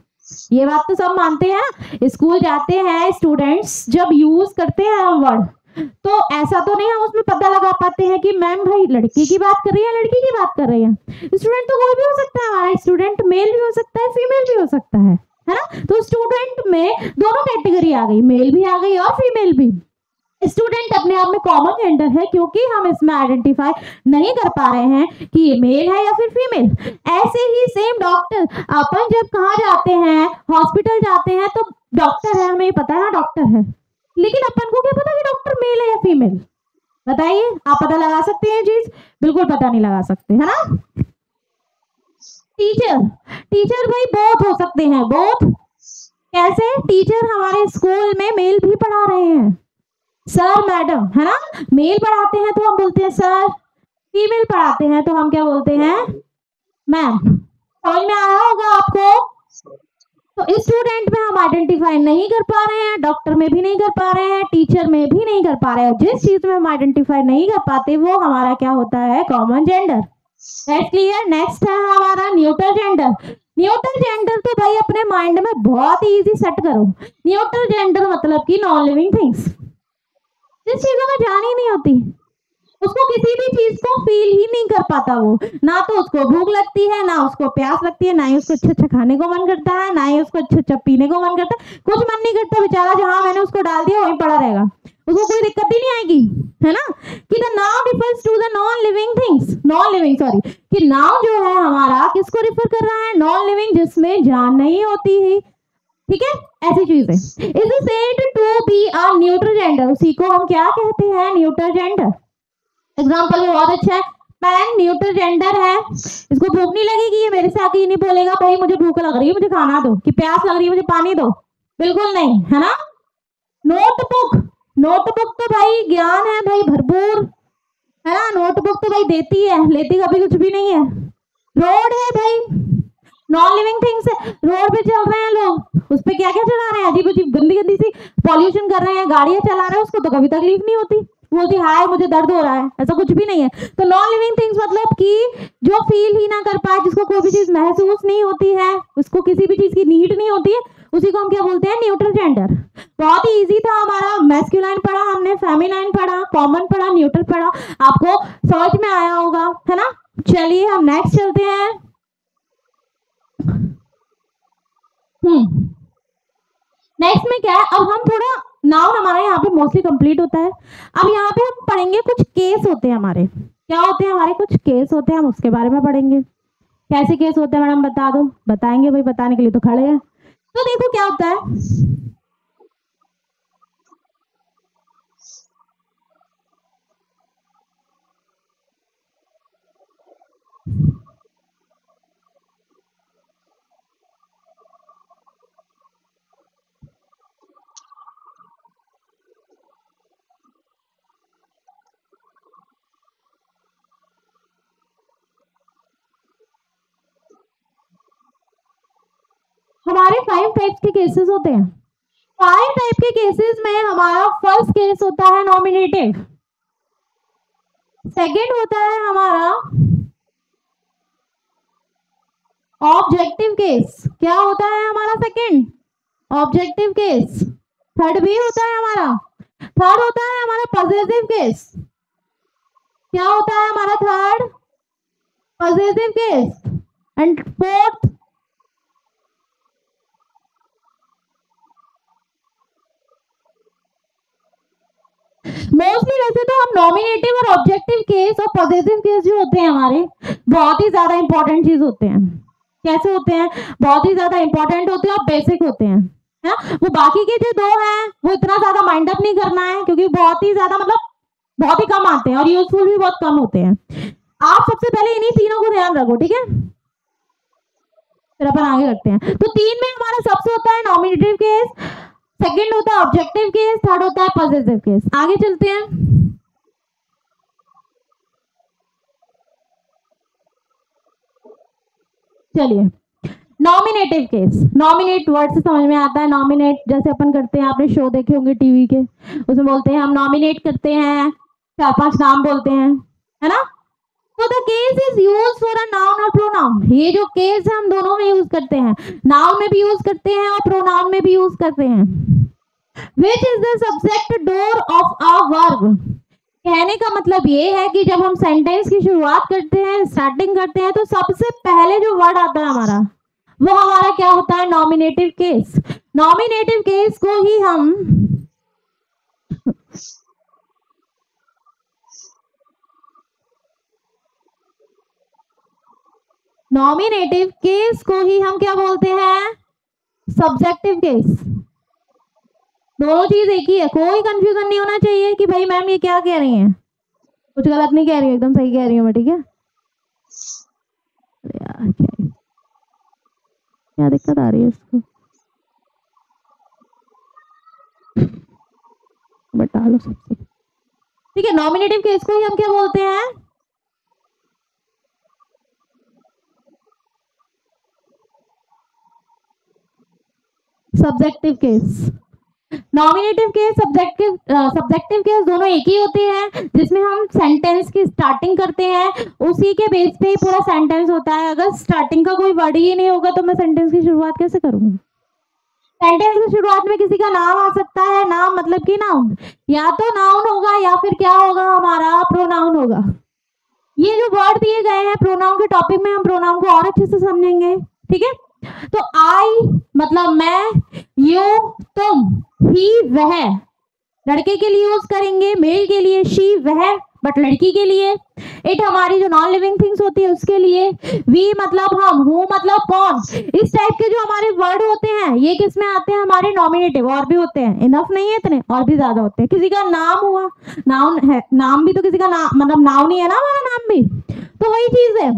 ये बात तो सब मानते हैं। स्कूल जाते हैं स्टूडेंट्स, जब यूज करते हैं हम वर्ड, तो ऐसा तो नहीं हम उसमें पता लगा पाते हैं कि मैम भाई लड़की की बात कर रही है लड़की की बात कर रही है। स्टूडेंट तो कोई भी हो सकता है हमारा, स्टूडेंट मेल भी हो सकता है फीमेल भी हो सकता है ना। तो स्टूडेंट में दोनों कैटेगरी आ गई, मेल भी आ गई और फीमेल भी। स्टूडेंट अपने आप में कॉमन जेंडर है क्योंकि हम इसमें आइडेंटिफाई नहीं कर पा रहे हैं कि ये मेल है या फिर फीमेल। ऐसे ही सेम डॉक्टर, अपन जब कहाँ जाते हैं, हॉस्पिटल जाते हैं तो डॉक्टर है, हमें पता है डॉक्टर है, लेकिन अपन को क्या पता कि डॉक्टर मेल है या फीमेल, बताइए। आप पता लगा सकते हैं चीज, बिल्कुल पता नहीं लगा सकते, है ना। टीचर, टीचर भाई बोथ हो सकते हैं, बोथ कैसे, टीचर हमारे स्कूल में मेल भी पढ़ा रहे हैं, सर मैडम, है ना। मेल पढ़ाते हैं तो हम बोलते हैं सर, फीमेल पढ़ाते हैं तो हम क्या बोलते हैं, मैम। समझ में आया होगा आपको। तो स्टूडेंट में हम आइडेंटिफाई नहीं कर पा रहे हैं, डॉक्टर में भी नहीं कर पा रहे हैं, टीचर में भी नहीं कर पा रहे हैं। जिस चीज में हम आइडेंटिफाई नहीं कर पाते वो हमारा क्या होता है, common gender. That's clear. Next है हमारा न्यूट्रल जेंडर। न्यूट्रल जेंडर तो भाई अपने माइंड में बहुत ही इजी सेट करो। न्यूट्रल जेंडर मतलब कि नॉन लिविंग थिंग्स, जिस चीजों में जान ही नहीं होती, उसको किसी भी चीज को फील ही नहीं कर पाता, वो ना तो उसको भूख लगती है, ना उसको प्यास लगती है, ना ही उसको अच्छा अच्छा खाने को मन करता है, ना ही उसको अच्छा अच्छा पीने को मन करता है, कुछ मन नहीं करता। बेचारा जहां मैंने उसको डाल दिया वहीं पड़ा रहेगा, उसको कोई दिक्कत ही नहीं आएगी, है ना। कि the noun refers to the non living things, non living sorry, कि नाउन जो है हमारा किसको रिफर कर रहा है, नॉन लिविंग, जिसमें जान नहीं होती है, ठीक है, ऐसी चीज है। Is said to be a neutral gender, उसी को हम क्या कहते हैं, न्यूट्रल जेंडर। एग्जाम्पल भी बहुत अच्छा है, पैन न्यूट्रल जेंडर है, इसको भूख नहीं लगेगी, ये मेरे से आके ये नहीं बोलेगा भाई मुझे भूख लग रही है मुझे खाना दो, कि प्यास लग रही है मुझे पानी दो, बिल्कुल नहीं, है ना। नोटबुक, नोटबुक तो भाई ज्ञान है भाई भरपूर, है ना, नोटबुक तो भाई देती है, लेती कभी कुछ भी नहीं है। रोड है भाई, नॉन लिविंग थिंग्स है, रोड पे चल रहे हैं लोग, उस पे क्या क्या चला रहे हैं, अजीब अजीब गंदी गंदी सी पॉल्यूशन कर रहे हैं, गाड़ियां चला रहे हैं, उसको तो कभी तकलीफ नहीं होती, बोलती हाय मुझे दर्द हो रहा है, ऐसा कुछ भी नहीं है। तो नॉन लिविंग थिंग्स मतलब कि जो फील ही ना कर पाए, जिसको कोई भी चीज महसूस नहीं होती है, उसको किसी भी चीज की नीड नहीं होती है, उसी को हम क्या बोलते हैं, न्यूट्रल जेंडर। बहुत ही इजी था हमारा, मैस्कुलाइन पढ़ा हमने, फेमिनाइन पढ़ा, कॉमन पढ़ा, न्यूट्रल पढ़ा, आपको समझ में आया होगा, है ना। चलिए हम नेक्स्ट चलते हैं। नेक्स्ट में क्या है, अब हम थोड़ा नाउन हमारा यहाँ पे मोस्टली कंप्लीट होता है, अब यहाँ पे हम पढ़ेंगे कुछ केस होते हैं हमारे, क्या होते हैं हमारे, कुछ केस होते हैं, हम उसके बारे में पढ़ेंगे। कैसे केस होते हैं मैडम बता दो, बताएंगे भाई, बताने के लिए तो खड़े हैं। तो देखो क्या होता है, हमारे 5 टाइप्स के केसेस होते हैं। 5 टाइप के केसेस में हमारा फर्स्ट केस होता है नॉमिनेटिव, सेकंड होता है हमारा ऑब्जेक्टिव केस। क्या होता है हमारा सेकंड? Objective case. थर्ड भी होता है हमारा, थर्ड होता है हमारा पॉजिटिव केस। क्या होता है हमारा third? Positive case. And fourth mostly वैसे तो हम नॉमिनेटिव और ऑब्जेक्टिव केस और पॉजिटिव केस जो होते हैं हमारे बहुत ही ज्यादा इंपॉर्टेंट चीज होते हैं। कैसे होते हैं? बहुत ही ज्यादा इंपॉर्टेंट होते हैं और बेसिक होते हैं, है? वो बाकी के जो दो हैं वो इतना ज्यादा माइंड अप नहीं करना है, क्योंकि बहुत ही ज्यादा मतलब बहुत ही कम आते हैं और यूजफुल भी बहुत कम होते हैं। आप सबसे पहले इन्हीं तीनों को ध्यान रखो, ठीक है? फिर अपन आगे रखते हैं। तो 3 में हमारा सबसे होता है नॉमिनेटिव केस, सेकंड होता है ऑब्जेक्टिव केस, थर्ड होता है पॉजिटिव केस। आगे चलते हैं। चलिए, नॉमिनेटिव केस। नॉमिनेट वर्ड से समझ में आता है, नॉमिनेट जैसे अपन करते हैं, आपने शो देखे होंगे टीवी के, उसमें बोलते हैं हम नॉमिनेट करते हैं, 4-5 नाम बोलते हैं, है ना? तो the case is used for a noun और प्रोनाउन। ये जो केस है हम दोनों में यूज करते हैं, नाउन में भी यूज करते हैं और प्रोनाउन में भी यूज करते हैं। Which is the subject door of a verb? कहने का मतलब ये है कि जब हम सेंटेंस की शुरुआत करते हैं, स्टार्टिंग करते हैं, तो सबसे पहले जो वर्ड आता है हमारा, वो हमारा क्या होता है? Nominative case. नॉमिनेटिव केस को ही हम नॉमिनेटिव केस को ही हम क्या बोलते हैं? Subjective case. दोनों चीज एक ही है, कोई कंफ्यूजन नहीं होना चाहिए कि भाई मैम ये क्या कह रही हैं, कुछ गलत नहीं कह रही हूँ, एकदम सही कह रही हूँ मैं, ठीक है? यार क्या दिक्कत आ रही है इसको? बता लो सबसे, ठीक है? नॉमिनेटिव केस को ही हम क्या बोलते हैं? Subjective case. Nominative case, subjective case दोनों एक ही होते हैं, जिसमें हम सेंटेंस की स्टार्टिंग करते हैं, उसी के बेस पे ही पूरा सेंटेंस होता है। अगर स्टार्टिंग का कोई वर्ड ही नहीं होगा तो मैं सेंटेंस की शुरुआत कैसे करूंगी? सेंटेंस की शुरुआत में किसी का नाम आ सकता है, नाम मतलब कि नाउन, या तो नाउन होगा या फिर क्या होगा हमारा? प्रोनाउन होगा। ये जो वर्ड दिए गए हैं प्रोनाउन के टॉपिक में, हम प्रोनाउन को और अच्छे से समझेंगे, ठीक है? तो आई मतलब मैं, यू तुम, ही वह लड़के के लिए यूज करेंगे, मेल के लिए शी वह, बट लड़की के लिए इट हमारी जो नॉन लिविंग थिंग्स होती है उसके लिए, वी मतलब हम, हु मतलब कौन। इस टाइप के जो हमारे वर्ड होते हैं ये किस में आते हैं? हमारे नॉमिनेटिव। और भी होते हैं, इनफ नहीं है इतने, और भी ज्यादा होते हैं। किसी का नाम हुआ, नाउन है, नाम भी तो किसी का नाम मतलब नाउन ही है ना हमारा नाम भी, तो वही चीज है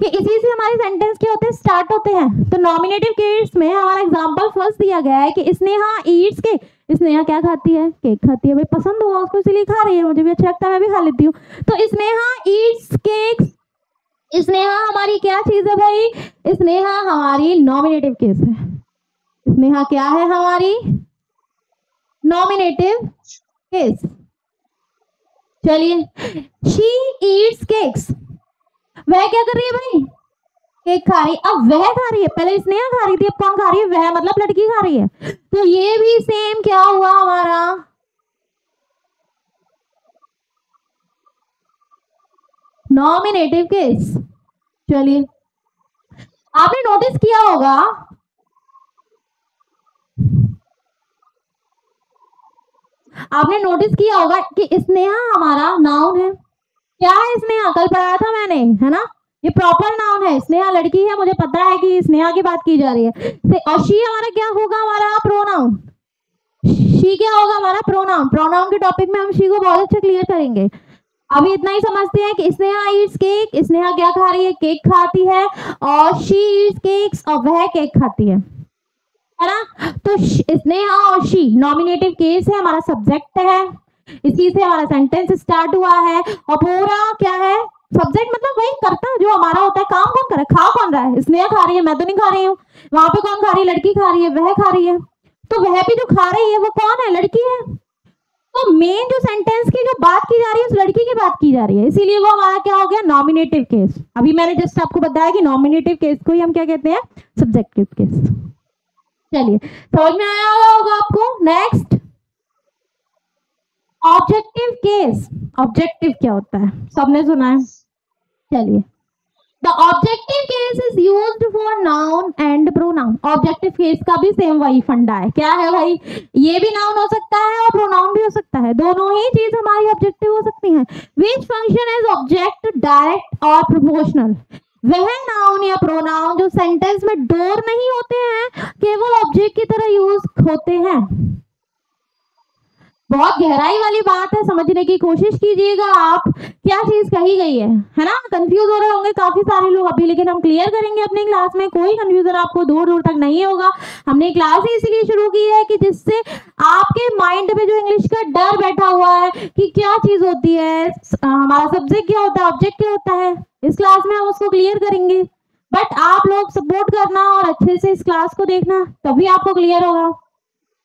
कि इसी से हमारे सेंटेंस क्या होते हैं? स्टार्ट होते हैं। तो नॉमिनेटिव केस में हमारा एग्जांपल फर्स्ट दिया गया है कि स्नेहा ईट्स केक। स्नेहा क्या खाती है? केक खाती है। भाई पसंद हुआ उसको इसलिए खा रही है, मुझे भी अच्छा लगता है, मैं भी खा लेती हूँ। तो स्नेहा ईट्स केक, स्नेहा हमारी क्या चीज है भाई? स्नेहा हमारी नॉमिनेटिव केस है। स्नेहा क्या है हमारी? Nominative case. चलिए, शी ईट्स केक्स, वह क्या कर रही है भाई? केक खा रही है। अब वह खा रही है, पहले स्नेहा खा रही थी, अब कौन खा रही है? वह मतलब लड़की खा रही है। तो ये भी सेम क्या हुआ हमारा? Nominative case. चलिए, आपने नोटिस किया होगा कि स्नेहा हमारा नाउन है। क्या है स्नेहा? कल पढ़ाया था मैंने, है ना? ये प्रॉपर नाउन है। स्नेहा लड़की है, मुझे पता है कि स्नेहा की बात की जा रही है। और शी हमारा क्या होगा? हमारा प्रोनाउन। शी क्या होगा? हमारा प्रोनाउन। प्रोनाउन के टॉपिक में हम शी को बहुत अच्छा क्लियर करेंगे। अभी इतना ही समझते हैं कि स्नेहा ईट्स केक, स्नेहा क्या खा रही है? केक खाती है। और शी ईट्स केक्स, और वह केक खाती है ना? तो स्नेहा और शी नॉमिनेटिव केस है, हमारा सब्जेक्ट है, इसी से हमारा सेंटेंस स्टार्ट हुआ है। और पूरा क्या है? सब्जेक्ट मतलब वही करता जो हमारा होता है। काम कौन कर रहा है? खा कौन रहा है? स्नेहा खा रही है, मैं तो नहीं खा रही हूँ। वहां पे कौन खा रही है? लड़की खा रही है, वह खा रही है। तो वह भी जो खा रही है वो कौन है? लड़की है। तो मेन जो सेंटेंस की जो बात की जा रही है उस लड़की की बात की जा रही है, इसीलिए वो हमारा क्या हो गया? Nominative case. अभी मैंने जस्ट आपको बताया कि नॉमिनेटिव केस को ही हम क्या कहते हैं? Subjective case. चलिए समझ में आया होगा आपको। Next objective case. ऑब्जेक्टिव क्या होता है? सबने सुना है। चलिए the objective case is used for noun and pronoun. Objective case का भी सेम वही फंडा है। क्या है भाई? ये भी नाउन हो सकता है और प्रोनाउन भी हो सकता है, दोनों ही चीज हमारी ऑब्जेक्टिव हो सकती हैं। Which function is object direct और प्रोपोर्शनल। वह नाउन या प्रोनाउन जो सेंटेंस में डोर नहीं होते हैं, केवल ऑब्जेक्ट की तरह यूज होते हैं। बहुत गहराई वाली बात है, समझने की कोशिश कीजिएगा आप क्या चीज कही गई है ना। कंफ्यूज हो रहे होंगे काफी सारे लोग अभी, लेकिन हम क्लियर करेंगे अपनी क्लास में, कोई कंफ्यूजन आपको दूर दूर तक नहीं होगा। हमने क्लास ही इसलिए शुरू की है कि जिससे आपके माइंड में जो इंग्लिश का डर बैठा हुआ है कि क्या चीज होती है, हमारा सब्जेक्ट क्या होता है, ऑब्जेक्ट क्या होता है, इस क्लास में हम उसको क्लियर करेंगे। बट आप लोग सपोर्ट करना और अच्छे से इस क्लास को देखना, तभी आपको क्लियर होगा।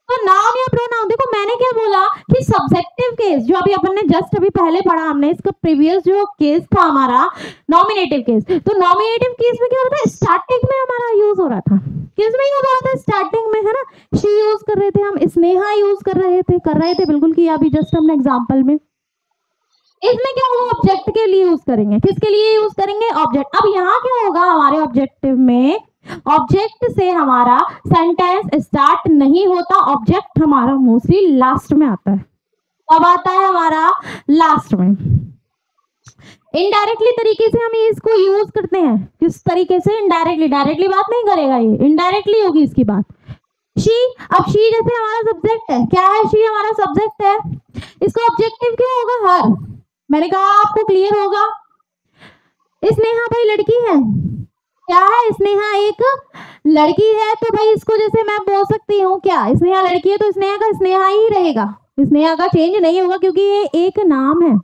तो नाउन या प्रोनाउन, देखो मैंने क्या बोला कि सब्जेक्टिव केस जो अभी अपन ने जस्ट अभी पहले पढ़ा, हमने इसका प्रीवियस जो केस था हमारा नॉमिनेटिव केस। तो नॉमिनेटिव केस में क्या होता है? स्टार्टिंग में हमारा यूज हो रहा था। किस में यूज हो रहा था? स्टार्टिंग में, है ना। शी यूज कर रहे थे हम, स्नेहा यूज कर रहे थे बिल्कुल किया अभी जस्ट हमने एग्जाम्पल में। इसमें क्या होगा? ऑब्जेक्ट के लिए यूज करेंगे। किसके लिए यूज करेंगे? ऑब्जेक्ट। अब यहाँ क्या होगा हमारे ऑब्जेक्टिव में? ऑब्जेक्ट से हमारा सेंटेंस स्टार्ट नहीं होता, ऑब्जेक्ट हमारा मोस्टली लास्ट में आता है। कब आता है? हमारा लास्ट में। इनडायरेक्टली तरीके से हम इसको यूज करते हैं। किस तरीके से? इनडायरेक्टली। डायरेक्टली बात नहीं करेगा ये, इनडायरेक्टली होगी इसकी बात। शी, अब शी जैसे हमारा सब्जेक्ट है, क्या है? शी हमारा सब्जेक्ट है, इसका ऑब्जेक्टिव क्या होगा? हर। मैंने कहा आपको क्लियर होगा। स्नेहा भाई लड़की है, क्या है? स्नेहा एक लड़की है, तो भाई इसको जैसे मैं बोल सकती हूँ क्या? स्नेहा लड़की है तो स्नेहा का स्नेहा ही रहेगा, स्नेहा का चेंज नहीं होगा क्योंकि ये एक नाम है।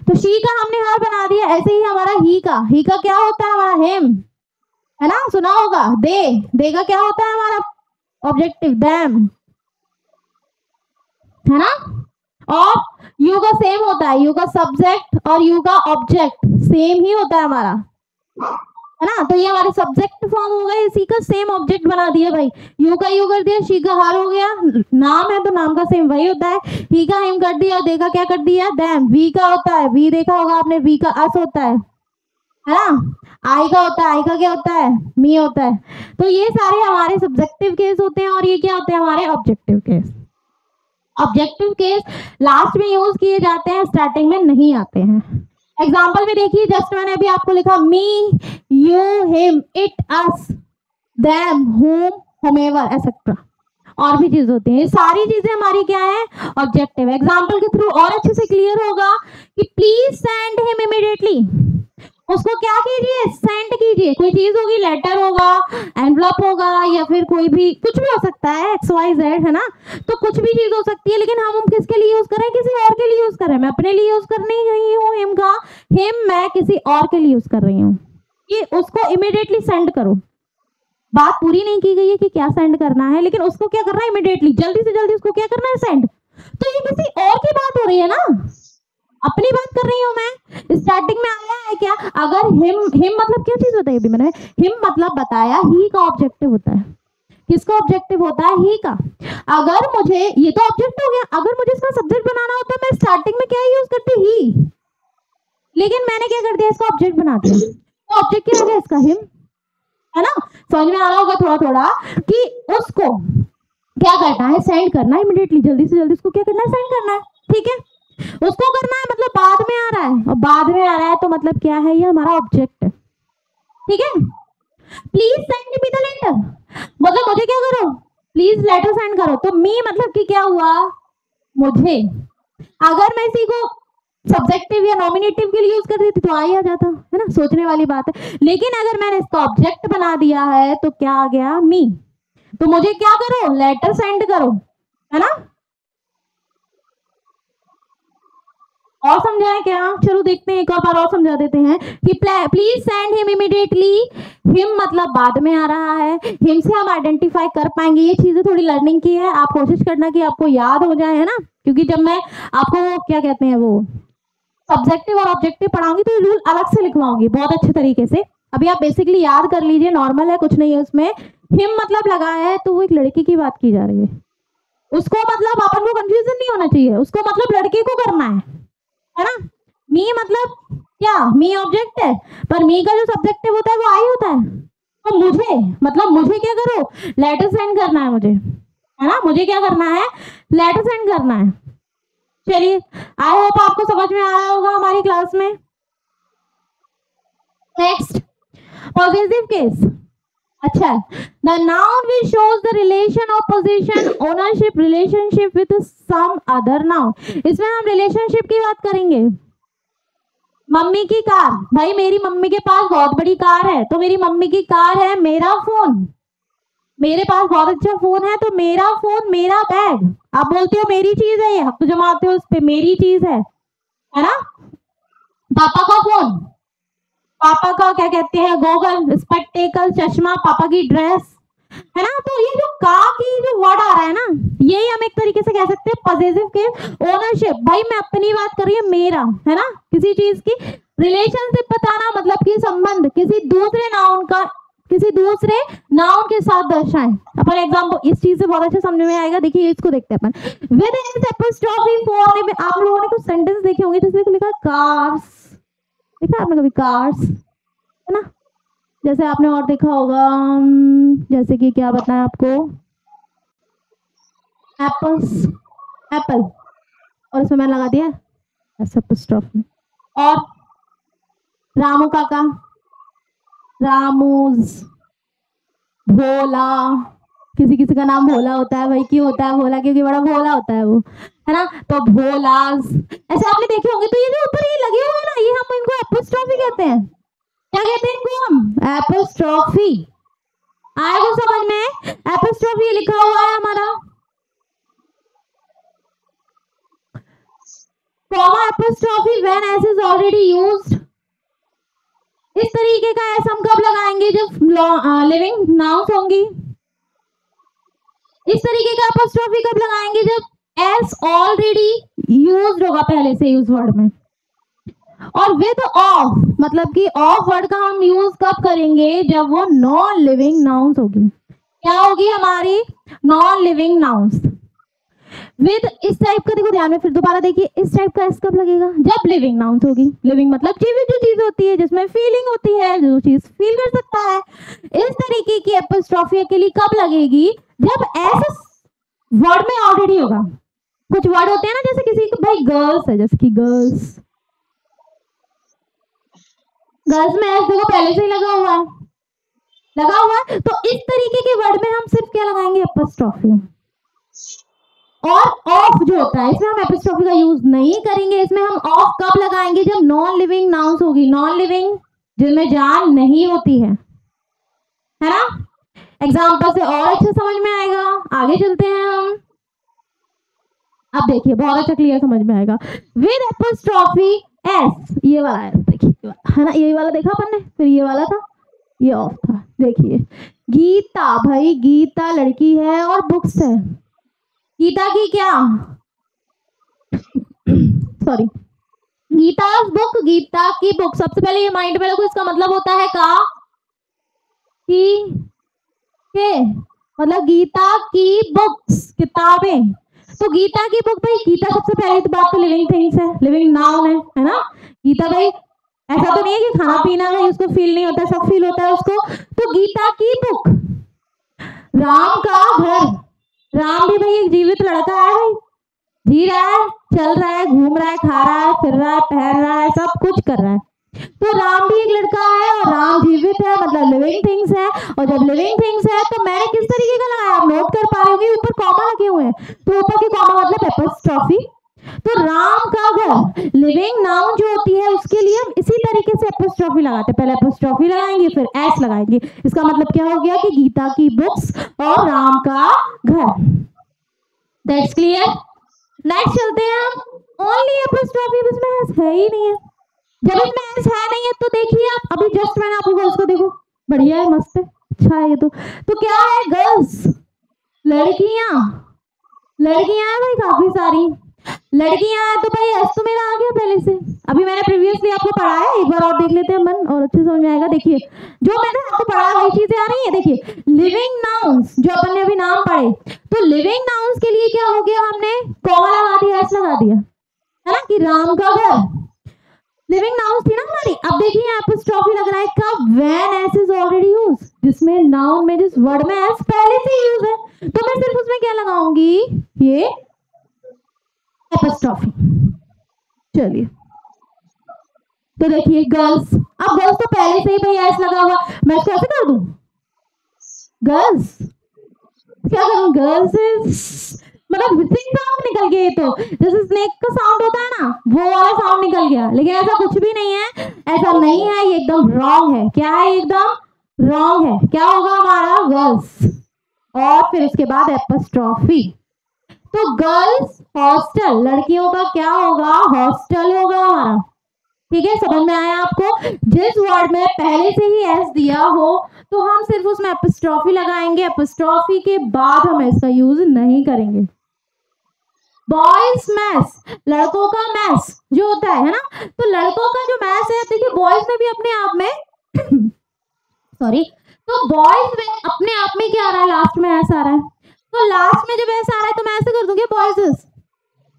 तो शी का हमने हर बना दिया। ऐसे ही हमारा ही का क्या होता है? हमारा हिम, है ना, सुना होगा। दे का क्या होता है? हमारा ऑब्जेक्टिव, देम, है ना। और यू का सेम होता है, यू का सब्जेक्ट और यू का ऑब्जेक्ट सेम ही होता है हमारा, है ना। तो ये हमारे सब्जेक्ट फॉर्म हो गए, इसी का सेम ऑब्जेक्ट बना दिया भाई। यू का यू कर दिया, शी का हर हो गया, नाम है तो नाम का सेम वही होता है। ही का हिम कर दिया, दे का क्या कर दिया? देम। वी का होता है, वी देखा होगा आपने, वी का अस होता है ना। आई का होता है, आई का क्या होता है? मी होता है। तो ये सारे हमारे सब्जेक्टिव केस होते हैं और ये क्या होते हैं? हमारे objective case. Objective case last में यूज किए जाते हैं, स्टार्टिंग में नहीं आते हैं। एग्जाम्पल में देखिए, जस्ट मैंने अभी आपको लिखा me, you, him, it, us, them, whom, whomever, etcetera. और भी चीज होती है, ये सारी चीजें हमारी क्या है? ऑब्जेक्टिव। एग्जाम्पल के थ्रू और अच्छे से क्लियर होगा कि प्लीज सेंड हिम इमीडिएटली। उसको क्या कीजिए? सेंड कीजिए। कोई चीज होगी, लेटर होगा, एनवलप होगा, या फिर कोई भी कुछ भी हो सकता है, XYZ, है ना। तो कुछ भी चीज हो सकती है, लेकिन हम किसके लिए यूज कर रहे हैं? किसी और के लिए यूज कर रहे हैं। मैं अपने लिए यूज कर नहीं रही हूँ हिम का, हिम मैं किसी और के लिए यूज कर रही हूँ कि उसको इमीडिएटली सेंड करो। बात पूरी नहीं की गई है कि क्या सेंड करना है, लेकिन उसको क्या करना है? इमीडिएटली, जल्दी से जल्दी उसको क्या करना है? सेंड। तो ये किसी और की बात हो रही है ना, अपनी बात कर रही हूँ मैं। स्टार्टिंग में आया है क्या? अगर हिम मतलब क्या चीज होता है? अभी मैंने हिम मतलब बताया, ही का ऑब्जेक्टिव होता है। किसका ऑब्जेक्टिव होता है? ही का। अगर मुझे, ये तो ऑब्जेक्ट हो गया, अगर मुझे इसका सब्जेक्ट बनाना होता है, मैं स्टार्टिंग में क्या यूज करती? ही। लेकिन मैंने क्या कर दिया? इसका ऑब्जेक्ट बना दिया। तो ऑब्जेक्ट क्या हो गया? इसका हिम, है ना। समझ में आ रहा होगा थोड़ा थोड़ा कि उसको क्या करना है? सेंड करना है इमीडिएटली, जल्दी से जल्दी उसको क्या करना है? सेंड करना है। ठीक है, उसको करना है मतलब बाद में आ रहा है, और बाद में आ रहा है तो मतलब क्या है? ये हमारा ऑब्जेक्ट है। ठीक है, please send me the letter, मतलब मुझे क्या करो? प्लीज लेटर सेंड करो। तो मी मतलब कि क्या हुआ? मुझे। अगर मैं इसी को सब्जेक्टिव या नॉमिनेटिव के लिए यूज कर देती तो आ जाता, है ना। सोचने वाली बात है। लेकिन अगर मैंने इसका ऑब्जेक्ट बना दिया है तो क्या आ गया? मी। तो मुझे क्या करो? लेटर सेंड करो, है ना। और समझाएं क्या? चलो देखते हैं, एक और बार और समझा देते हैं कि please send him immediately. Him मतलब बाद में आ रहा है, हिम से हम आइडेंटिफाई कर पाएंगे। ये चीजें थोड़ी लर्निंग की है, आप कोशिश करना कि आपको याद हो जाए, है ना, क्योंकि जब मैं आपको क्या कहते हैं वो सब्जेक्टिव और ऑब्जेक्टिव पढ़ाऊंगी तो रूल अलग से लिखवाऊंगी बहुत अच्छे तरीके से। अभी आप बेसिकली याद कर लीजिए, नॉर्मल है, कुछ नहीं है उसमें। हिम मतलब लगाया है तो वो एक लड़की की बात की जा रही है, उसको मतलब अपन को कंफ्यूजन नहीं होना चाहिए, उसको मतलब लड़के को करना है ना। मी मतलब क्या, मी ऑब्जेक्ट है, पर मी का जो सब्जेक्टिव होता है वो आई होता है। तो मुझे मतलब मुझे क्या करो, लेटर सेंड करना है मुझे, है ना, मुझे क्या करना है, लेटर सेंड करना है। चलिए, आई होप आपको समझ में आ रहा होगा हमारी क्लास में। Next, positive case. अच्छा, the noun which shows the relation of position, ownership, relationship with some other noun. इसमें हम रिलेशनशिप की बात करेंगे। मम्मी की कार, भाई मेरी मम्मी के पास बहुत बड़ी कार है, तो मेरी मम्मी की कार है। मेरा फोन, मेरे पास बहुत अच्छा फोन है, तो मेरा फोन, मेरा बैग। आप बोलते हो मेरी चीज है, ये हक जमाते हो उस पे, मेरी चीज है ना। पापा का फोन, पापा का क्या कहते हैं, गोगल, स्पेक्टेकल, चश्मा, पापा की ड्रेस, है ना। तो ये जो का की जो वर्ड आ रहा है ना, यही हम एक तरीके से कह सकते हैं पॉजिटिव के। ओनरशिप, भाई मैं अपनी बात कर रही हूँ, मेरा, है ना, किसी चीज की। रिलेशनशिप बताना मतलब कि संबंध किसी दूसरे नाउन का किसी दूसरे नाउन के साथ दर्शाएं। अपन एग्जांपल इस चीज से बहुत अच्छे समझ में आएगा, देखिए इसको देखते हैं अपन। विद एस एपोस्ट्रोफी फॉर में आप लोगों ने कुछ सेंटेंस देखे होंगे जिसमें लिखा कार्स, देखा आपने कभी कार्स, है ना। जैसे आपने और देखा होगा, जैसे कि क्या बताएं आपको, एप्पल्स, एप्पल, और इसमें मैंने लगा दिया एपोस्ट्रोफी। और रामू काका, रामूज, भोला, किसी किसी का नाम भोला होता है, भाई क्यों होता है भोला, क्योंकि बड़ा भोला होता है वो, है ना। तो भोलास, ऐसे आपने देखे होंगे। तो ये जो ऊपर ये लगे हुए हैं ना, ये हम इनको एपोस्ट्रोफी कहते हैं। क्या कहते हैं इनको हम? एपोस्ट्रोफी। आएगा समझ में? एपोस्ट्रोफी लिखा हुआ है हमारा, comma apostrophe when S is already used. इस तरीके का एस हम कब लगाएंगे, जब लिविंग नाउन्स होंगी। इस तरीके का एपोस्ट्रोफी कब लगाएंगे, जब एस ऑलरेडी यूज्ड होगा पहले से यूज वर्ड में। और विद ऑफ मतलब कि ऑफ वर्ड का हम यूज कब करेंगे, जब वो नॉन लिविंग नाउन्स होगी। क्या होगी हमारी? Non living nouns. विद इस टाइप का, देखो ध्यान में, फिर दोबारा देखिए, इस टाइप का एस कब लगेगा, जब लिविंग नाउन्स होगी। लिविंग मतलब जीवित जो चीज होती है, जिसमें फीलिंग होती है, जो चीज फील कर सकता है। इस तरीके की एपोस्ट्रोफी के लिए कब लगेगी, जब एस वर्ड में ऑलरेडी होगा। कुछ वर्ड होते हैं ना, जैसे किसी को भाई गर्ल्स है, जैसे कि गर्ल्स, गर्ल्स में एस देखो पहले से ही लगा हुआ है, लगा हुआ है। तो इस तरीके के वर्ड में हम सिर्फ क्या लगाएंगे, एपोस्ट्रोफी। और ऑफ जो होता है, इसमें हम एपोस्ट्रोफी का यूज नहीं करेंगे। इसमें हम ऑफ कब लगाएंगे, जब नॉन लिविंग नाउन्स होगी। नॉन लिविंग जिनमें जान नहीं होती है ना। एग्जाम्पल से और अच्छे समझ में आएगा। आगे चलते हैं हम। अब देखिए बहुत अच्छा क्लियर समझ में आएगा। विद एपोस्ट्रोफी एस, ये वाला है, देखिए, है ना, ये वाला देखा अपन ने, फिर ये वाला था, ये ऑफ था। देखिए गीता, भाई गीता लड़की है और बुक्स है। गीता की क्या, सॉरी, गीता बुक, गीता की बुक। सबसे पहले ये माइंड में रखो, इसका मतलब होता है का की के, मतलब गीता की बुक्स, किताबें। तो गीता की बुक, भाई गीता सबसे पहले तो बात तो लिविंग थिंग्स है, लिविंग नाउन है ना। गीता भाई ऐसा तो नहीं है कि खाना पीना है उसको फील नहीं होता, सब फील होता है उसको। तो गीता की बुक। राम का घर, राम भी भाई एक जीवित लड़का है, भाई जी रहा है, चल रहा है, घूम रहा है, खा रहा है, फिर रहा है, पहन रहा है, सब कुछ कर रहा है। तो राम भी एक लड़का है और राम जीवित है, मतलब लिविंग थिंग्स है। और जब लिविंग थिंग्स है तो मैंने किस तरीके का लगाया, आप नोट कर पा रहे होंगे, ऊपर कॉमा लगे हुए हैं। तो ऊपर की कॉमा मतलब एपोस्ट्रोफी। तो राम का घर, लिविंग नाउन जो होती है उसके लिए हम इसी तरीके से एपोस्ट्रोफी लगाते हैं। पहले एपोस्ट्रोफी लगाएंगे, फिर एस लगाएंगे। इसका मतलब क्या हो गया कि गीता की बुक्स और राम का घर। That's clear. नेक्स्ट चलते हैं हम। ओनली एपोस्ट्रोफी, इसमें एस है ही नहीं है। जब इसमें एस है नहीं है तो देखिए आप अभी जस्ट मैंने आपको गर्ल्स को देखो, बढ़िया है, मस्त है, अच्छा है ये तो क्या है गर्ल्स, लड़कियां, लड़कियां हैं भाई काफी सारी लड़कियां हैं, तो भाई एस तो मेरा आ गया पहले से। अभी मैंने प्रीवियसली आपको पढ़ाया है, एक बार और देख लेते हैं मन और अच्छे समझ में आएगा। देखिए जो मैंने आपको पढ़ाया वही चीजें आ रही है। देखिए लिविंग नाउन्स जो अपन ने अभी नाम पढ़े, तो लिविंग नाउन्स के लिए क्या हो गया, हमने कॉमा लगा दिया, एस लगा दिया, है ना, कि राम का घर, लिविंग नाउन्स थी ना हमारी। अब देखिए एपोस्ट्रोफी लग रहा है कब, when S is already used, जिसमें नाउन में जिस वर्ड में एस पहले से यूज है, तो मैं सिर्फ उसमें क्या लगाऊंगी, ये एपोस्ट्रोफी। चलिए तो देखिए गर्ल्स, अब गर्ल्स तो पहले से ही भाई एस लगा हुआ, मैं इसको ऐसे कर दूं, गर्ल्स, क्या करूं, गर्ल्स इज, मतलब हिसिंग साउंड निकल गया, ये तो जैसे स्नेक का साउंड होता है ना, वो वाला साउंड निकल गया, लेकिन ऐसा कुछ भी नहीं है, ऐसा नहीं है, ये एकदम रॉन्ग है। क्या है, एकदम रॉन्ग है। क्या होगा हमारा, गर्ल्स और फिर उसके बाद एपोस्ट्रोफी, तो गर्ल्स हॉस्टल, लड़कियों का क्या होगा, हॉस्टल होगा हमारा। ठीक है, समझ में आया आपको। जिस वर्ड में पहले से ही एस दिया हो तो हम सिर्फ उसमें एपोस्ट्रोफी लगाएंगे, एपोस्ट्रोफी के बाद हम इसका यूज नहीं करेंगे। बॉयज मैस, लड़कों का मैस जो होता है ना, तो लड़कों का जो मैस है, देखिए बॉयज में भी अपने आप में सॉरी, तो बॉयज में अपने आप में क्या आ रहा है, लास्ट में एस आ रहा है, तो लास्ट में जब ऐसा आ रहा है तो मैं ऐसे कर दूंगी बॉयज,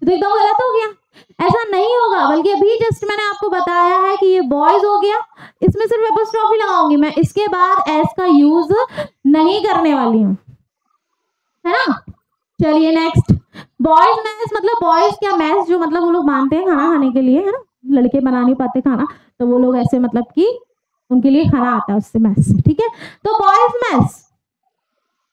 तो एकदम गलत हो गया, ऐसा नहीं होगा। बल्कि अभी जस्ट मैंने आपको बताया है कि ये बॉयज हो गया, इसमें सिर्फ एपोस्ट्रोफी लगाऊंगी मैं, इसके बाद एस का यूज नहीं करने वाली हूँ, है ना। चलिए नेक्स्ट, बॉयज मैस, मतलब बॉयज क्या मैस, जो मतलब वो लोग मानते हैं खाना खाने के लिए, है ना, लड़के बना नहीं पाते खाना, तो वो लोग ऐसे मतलब कि उनके लिए खाना आता है उससे मैस से, ठीक है, तो बॉयज मैस।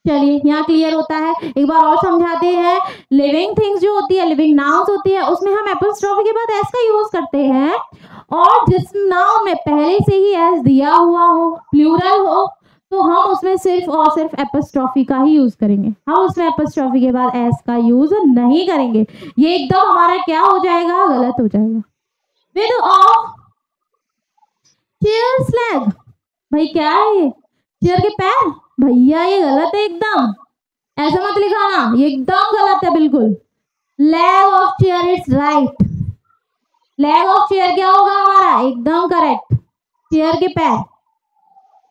चलिए यहाँ क्लियर होता है, एक बार और समझाते हैं। लिविंग थिंग्स जो होती है, लिविंग नाउन्स होती है, उसमें हम एपोस्ट्रोफी के बाद एस का यूज करते हैं, और जिस नाउन में पहले से ही एस दिया हुआ हो, प्लूरल हो, तो हम उसमें सिर्फ और सिर्फ एपोस्ट्रोफी का ही यूज करेंगे, हम उसमें एपोस्ट्रोफी के बाद एस का यूज नहीं करेंगे। ये एकदम हमारा क्या हो जाएगा, गलत हो जाएगा। विद ऑफ चेयर्स लेग, भाई क्या है ये, चेयर के पैर, भैया ये गलत है एकदम, ऐसा मत लिखाना, ये एकदम गलत है बिल्कुल। Leg of chair it's right, leg of chair क्या होगा हमारा, एकदम करेक्ट, चेयर के पैर,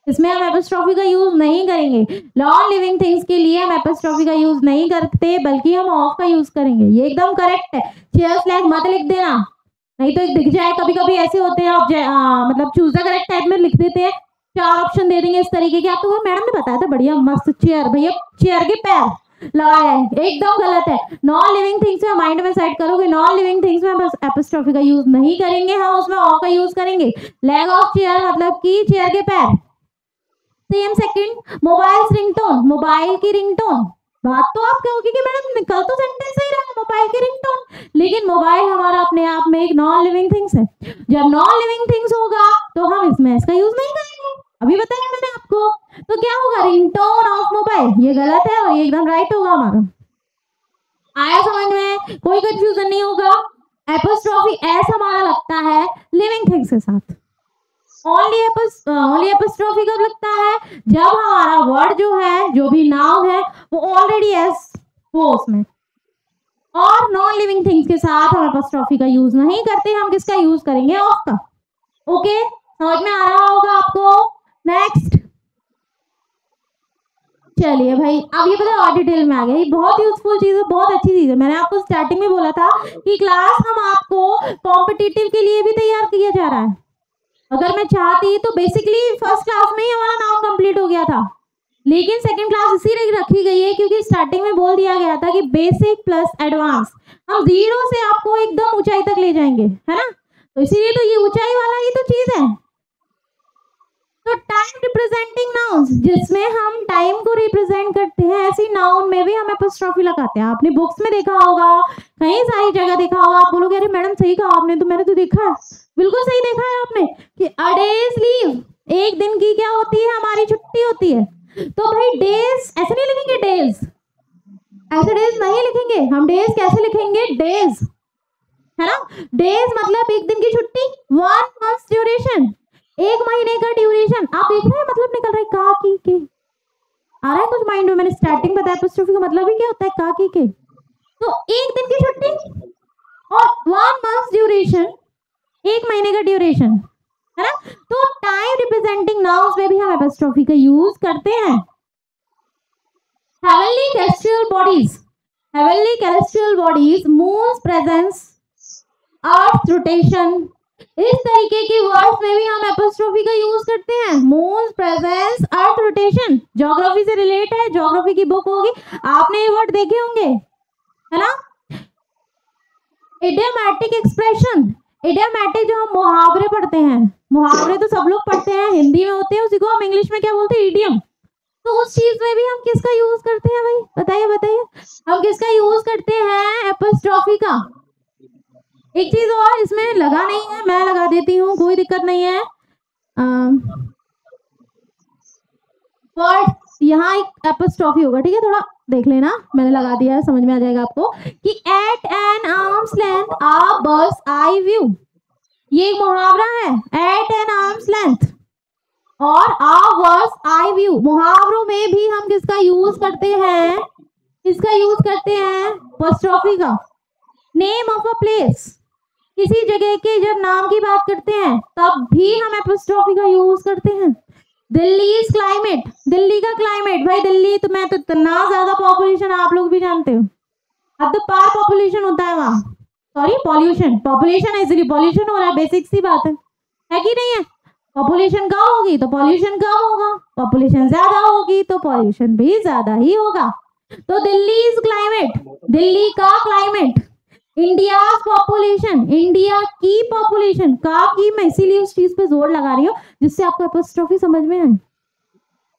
इसमें हम एपोस्ट्रोफी का यूज नहीं करेंगे। नॉन लिविंग थिंग्स के लिए हम एपोस्ट्रोफी का यूज नहीं करते, बल्कि हम ऑफ का यूज करेंगे, ये एकदम करेक्ट है। चेयर्स लेग मत लिख देना, नहीं तो एक दिख जाए, कभी कभी ऐसे होते हैं आप मतलब चूज द करेक्ट टाइप में लिख देते हैं, 4 ऑप्शन दे देंगे इस तरीके के, आपको मैडम ने बताया था बढ़िया मस्त, चेयर, भैया चेयर के पैर लगाया है, एकदम गलत है। नॉन लिविंग थिंग्स में माइंड में सेट करो कि नॉन लिविंग थिंग्स में बस एपोस्ट्रोफी का यूज नहीं करेंगे, हम उसमें ऑफ का यूज करेंगे। लेग ऑफ चेयर मतलब कि चेयर के पैर। Same second, mobile ringtone, mobile की रिंगटोन, बात तो आप कहोगे कि मैडम निकल तो सेंटेंस सही रहा, मोबाइल की रिंगटोन, लेकिन मोबाइल हमारा अपने आप में एक नॉन लिविंग थिंग्स है। जब नॉन लिविंग थिंग्स होगा तो हम इसमें इसका यूज नहीं करेंगे, अभी बताया मैंने आपको, तो क्या होगा, रिंगटोन ऑफ मोबाइल, ये गलत है और ये एकदम राइट होगा हमारा। आया समझ में, कोई कंफ्यूजन नहीं होगा। एपोस्ट्रोफी एस हमारा लगता है लिविंग थिंग्स के साथ, ओनली एपोस्ट्रोफी कब लगता है, जब हमारा वर्ड जो है, जो भी नाउन है, वो ऑलरेडी एस हो उसमें, और नॉन लिविंग थिंग्स के साथ हम एपोस्ट्रोफी का यूज नहीं करते, हम किसका यूज करेंगे, ऑफ का। ओके, समझ में आ रहा होगा आपको। नेक्स्ट, चलिए भाई, अब ये पता और डिटेल में आ गया, ये बहुत यूजफुल चीज है, बहुत अच्छी चीज है। मैंने आपको स्टार्टिंग में बोला था कि क्लास हम आपको कॉम्पिटिटिव के लिए भी तैयार किया जा रहा है। अगर मैं चाहती तो बेसिकली फर्स्ट क्लास में ही हमारा नाम कंप्लीट हो गया था, लेकिन सेकंड क्लास इसीलिए रखी गई है क्योंकि स्टार्टिंग में बोल दिया गया था कि बेसिक प्लस एडवांस, हम 0 से आपको एकदम ऊंचाई तक ले जाएंगे, है ना, तो इसीलिए तो ये ऊंचाई वाला ही तो चीज है। तो टाइम रिप्रेजेंटिंग नाउन्स, जिसमें हम टाइम को रिप्रेजेंट करते हैं, ऐसी नाउन में भी हम एपोस्ट्रोफी लगाते हैं। आपने बुक्स में देखा होगा, कहीं सारी जगह देखा होगा, आप बोलोगे अरे मैडम सही कहा आपने, तो मैंने तो देखा है, बिल्कुल सही देखा है आपने कि अ डेज लीव, एक दिन की क्या होती है, हमारी छुट्टी होती है। तो भाई डेज ऐसे नहीं लिखेंगे, डेज ऐसे डेज नहीं लिखेंगे हम, डेज कैसे लिखेंगे, डेज, है ना। डेज मतलब एक दिन की छुट्टी, 1 मंथ ड्यूरेशन, एक महीने का ड्यूरेशन। आप देख रहे हैं मतलब निकल रहा है का की के, आ रहा है कुछ माइंड में। मैंने स्टार्टिंग बताया एपोस्ट्रोफी का मतलब ही क्या होता है, का की के। तो एक दिन की छुट्टी और 1 मंथ ड्यूरेशन, एक महीने का ड्यूरेशन, है ना। तो टाइम रिप्रेजेंटिंग नाउन्स में भी हम एपोस्ट्रोफी का यूज करते हैं। Heavenly celestial bodies, heavenly celestial bodies, moons presence, earth rotation, इस तरीके की वर्ड्स में भी हम एपोस्ट्रोफी का यूज करते हैं। Moons presence, earth rotation, geography से रिलेट है, ज्योग्राफी की बुक होगी, आपने ये वर्ड देखे होंगे, है ना। इडियोमैटिक एक्सप्रेशन, इडियोमैटिक जो हम मुहावरे पढ़ते हैं, मुहावरे तो सब लोग पढ़ते हैं, हिंदी में होते हैं, उसी को हम इंग्लिश में क्या बोलते हैं, इडियम। तो उस चीज में भी हम किसका यूज करते हैं भाई, बताइए बताइए, हम किसका यूज करते हैं, एपोस्ट्रोफी का। एक चीज और इसमें लगा नहीं है, मैं लगा देती हूँ, कोई दिक्कत नहीं है। वर्ड यहाँ एक एपोस्ट्रोफी होगा, ठीक है, थोड़ा देख लेना, मैंने लगा दिया है, समझ में आ जाएगा आपको कि एट एन आर्म्स लेंथ आ बर्ड्स आई व्यू, ये एक मुहावरा है, एट एन आर्म्स लेंथ और आ बर्ड्स आई व्यू। मुहावरों में भी हम किसका यूज करते हैं, किसका यूज करते हैं, एपोस्ट्रोफी का। नेम ऑफ अ प्लेस, किसी जगह के जब नाम की बात करते हैं तब भी हम एपोस्ट्रोफी का यूज करते हैं। दिल्ली क्लाइमेट, दिल्ली का क्लाइमेट, भाई दिल्ली तो मैं तो इतना ज्यादा पॉपुलेशन, आप लोग भी जानते हो, अब तो पार पॉपुलेशन होता है वहां, सॉरी पॉल्यूशन, पॉपुलेशन है इसलिए पॉल्यूशन हो रहा है, बेसिक सी बात है कि नहीं है। पॉपुलेशन कम होगी तो पॉल्यूशन कम होगा, पॉपुलेशन ज्यादा होगी तो पॉल्यूशन भी ज्यादा ही होगा। तो दिल्ली क्लाइमेट, दिल्ली का क्लाइमेट, इंडिया पॉपुलेशन, इंडिया की पॉपुलेशन, का की मैं इसीलिए उस चीज पे जोर लगा रही हूँ जिससे आपको एपोस्ट्रोफी समझ में आए।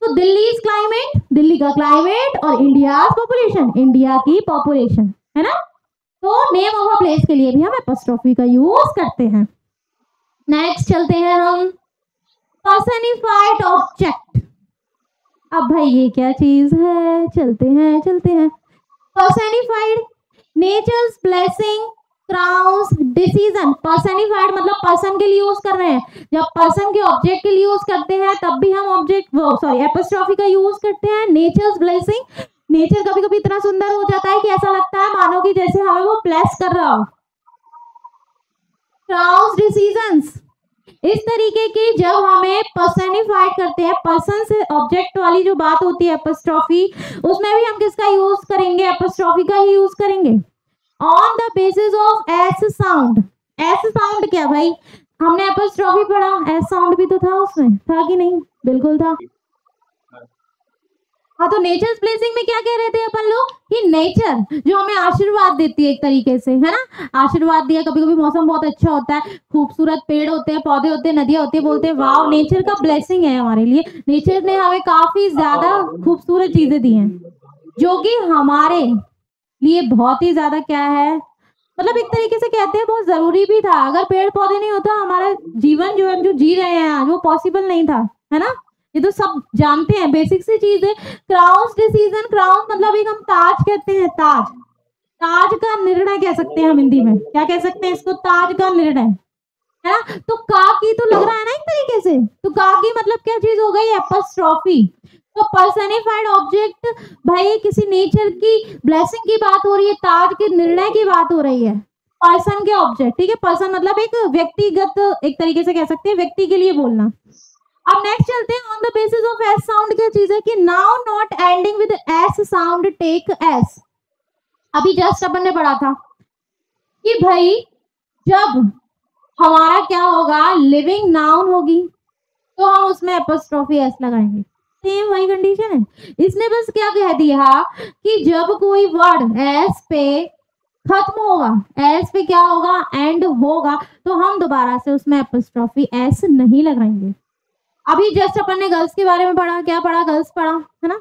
तो दिल्ली क्लाइमेट, दिल्ली का क्लाइमेट, और इंडिया पॉपुलेशन, इंडिया की पॉपुलेशन, है ना। तो नेम ऑफ अ प्लेस के लिए भी हम एपोस्ट्रोफी का यूज करते हैं। नेक्स्ट चलते हैं हम, पर्सनिफाइड ऑब्जेक्ट। अब भाई ये क्या चीज है, चलते हैं। Personified, nature's blessing, crowns, decision. Personified मतलब पर्सन के लिए यूज कर रहे हैं, जब पर्सन के ऑब्जेक्ट के लिए यूज करते हैं तब भी हम ऑब्जेक्ट सॉरी एपोस्ट्रोफी का यूज करते हैं। नेचर्स ब्लेसिंग, नेचर कभी कभी इतना सुंदर हो जाता है कि ऐसा लगता है मानो कि जैसे हमें वो ब्लेस कर रहा हो। क्राउन्स, डिसीजंस, इस तरीके की जब हमें पर्सनिफाइड करते हैं, पर्सन से ऑब्जेक्ट वाली जो बात होती है एपोस्ट्रोफी, उसमें भी हम किसका यूज करेंगे, एपोस्ट्रोफी का ही यूज करेंगे। On the basis of S sound, S sound क्या भाई, हमने एपोस्ट्रोफी पढ़ा, एस साउंड भी तो था उसमें, था कि नहीं, बिल्कुल था। हाँ, तो नेचर्स ब्लेसिंग में क्या कह रहे थे अपन लोग कि नेचर जो हमें आशीर्वाद देती है एक तरीके से, है ना, आशीर्वाद दिया, कभी कभी मौसम बहुत अच्छा होता है, खूबसूरत पेड़ होते हैं, पौधे होते हैं, नदियां होती है, बोलते हैं वाह नेचर का ब्लेसिंग है हमारे लिए, नेचर ने हमें काफी ज्यादा खूबसूरत चीजें दी हैं जो कि हमारे लिए बहुत ही ज्यादा क्या है, मतलब एक तरीके से कहते हैं बहुत जरूरी भी था। अगर पेड़ पौधे नहीं होता हमारा जीवन जो हम जो जी रहे हैं आज वो पॉसिबल नहीं था, है ना, ये तो सब जानते हैं, बेसिक सी चीज है। क्राउन्स डिसीजन, क्राउन मतलब एक हम ताज कहते हैं, ताज, ताज का निर्णय कह सकते हैं हम हिंदी में, क्या कह सकते हैं इसको, ताज का निर्णय, है ना। तो का की तो लग रहा है ना एक तरीके से, तो का की मतलब क्या चीज हो गई, एपोस्ट्रोफी। तो पर्सनिफाइड ऑब्जेक्ट, भाई किसी नेचर की ब्लेसिंग की बात हो रही है, ताज के निर्णय की बात हो रही है, पर्सन के ऑब्जेक्ट, ठीक है, पर्सन मतलब एक व्यक्तिगत, एक तरीके से कह सकते हैं व्यक्ति के लिए बोलना। अब नेक्स्ट चलते हैं, on the basis of S sound क्या चीज है कि noun not ending with S sound take S. अभी जस्ट अपन ने पढ़ा था कि भाई जब हमारा क्या होगा, लिविंग नाउन होगी तो हम उसमें एपोस्ट्रोफी एस लगाएंगे, सेम वही कंडीशन है। इसने बस क्या कह दिया कि जब कोई वर्ड एस पे खत्म होगा, एस पे क्या होगा, एंड होगा, तो हम दोबारा से उसमें एपोस्ट्रोफी एस नहीं लगाएंगे। अभी जस्ट अपन ने गर्ल्स के बारे में पढ़ा, क्या पढ़ा, गर्ल्स पढ़ा, है ना,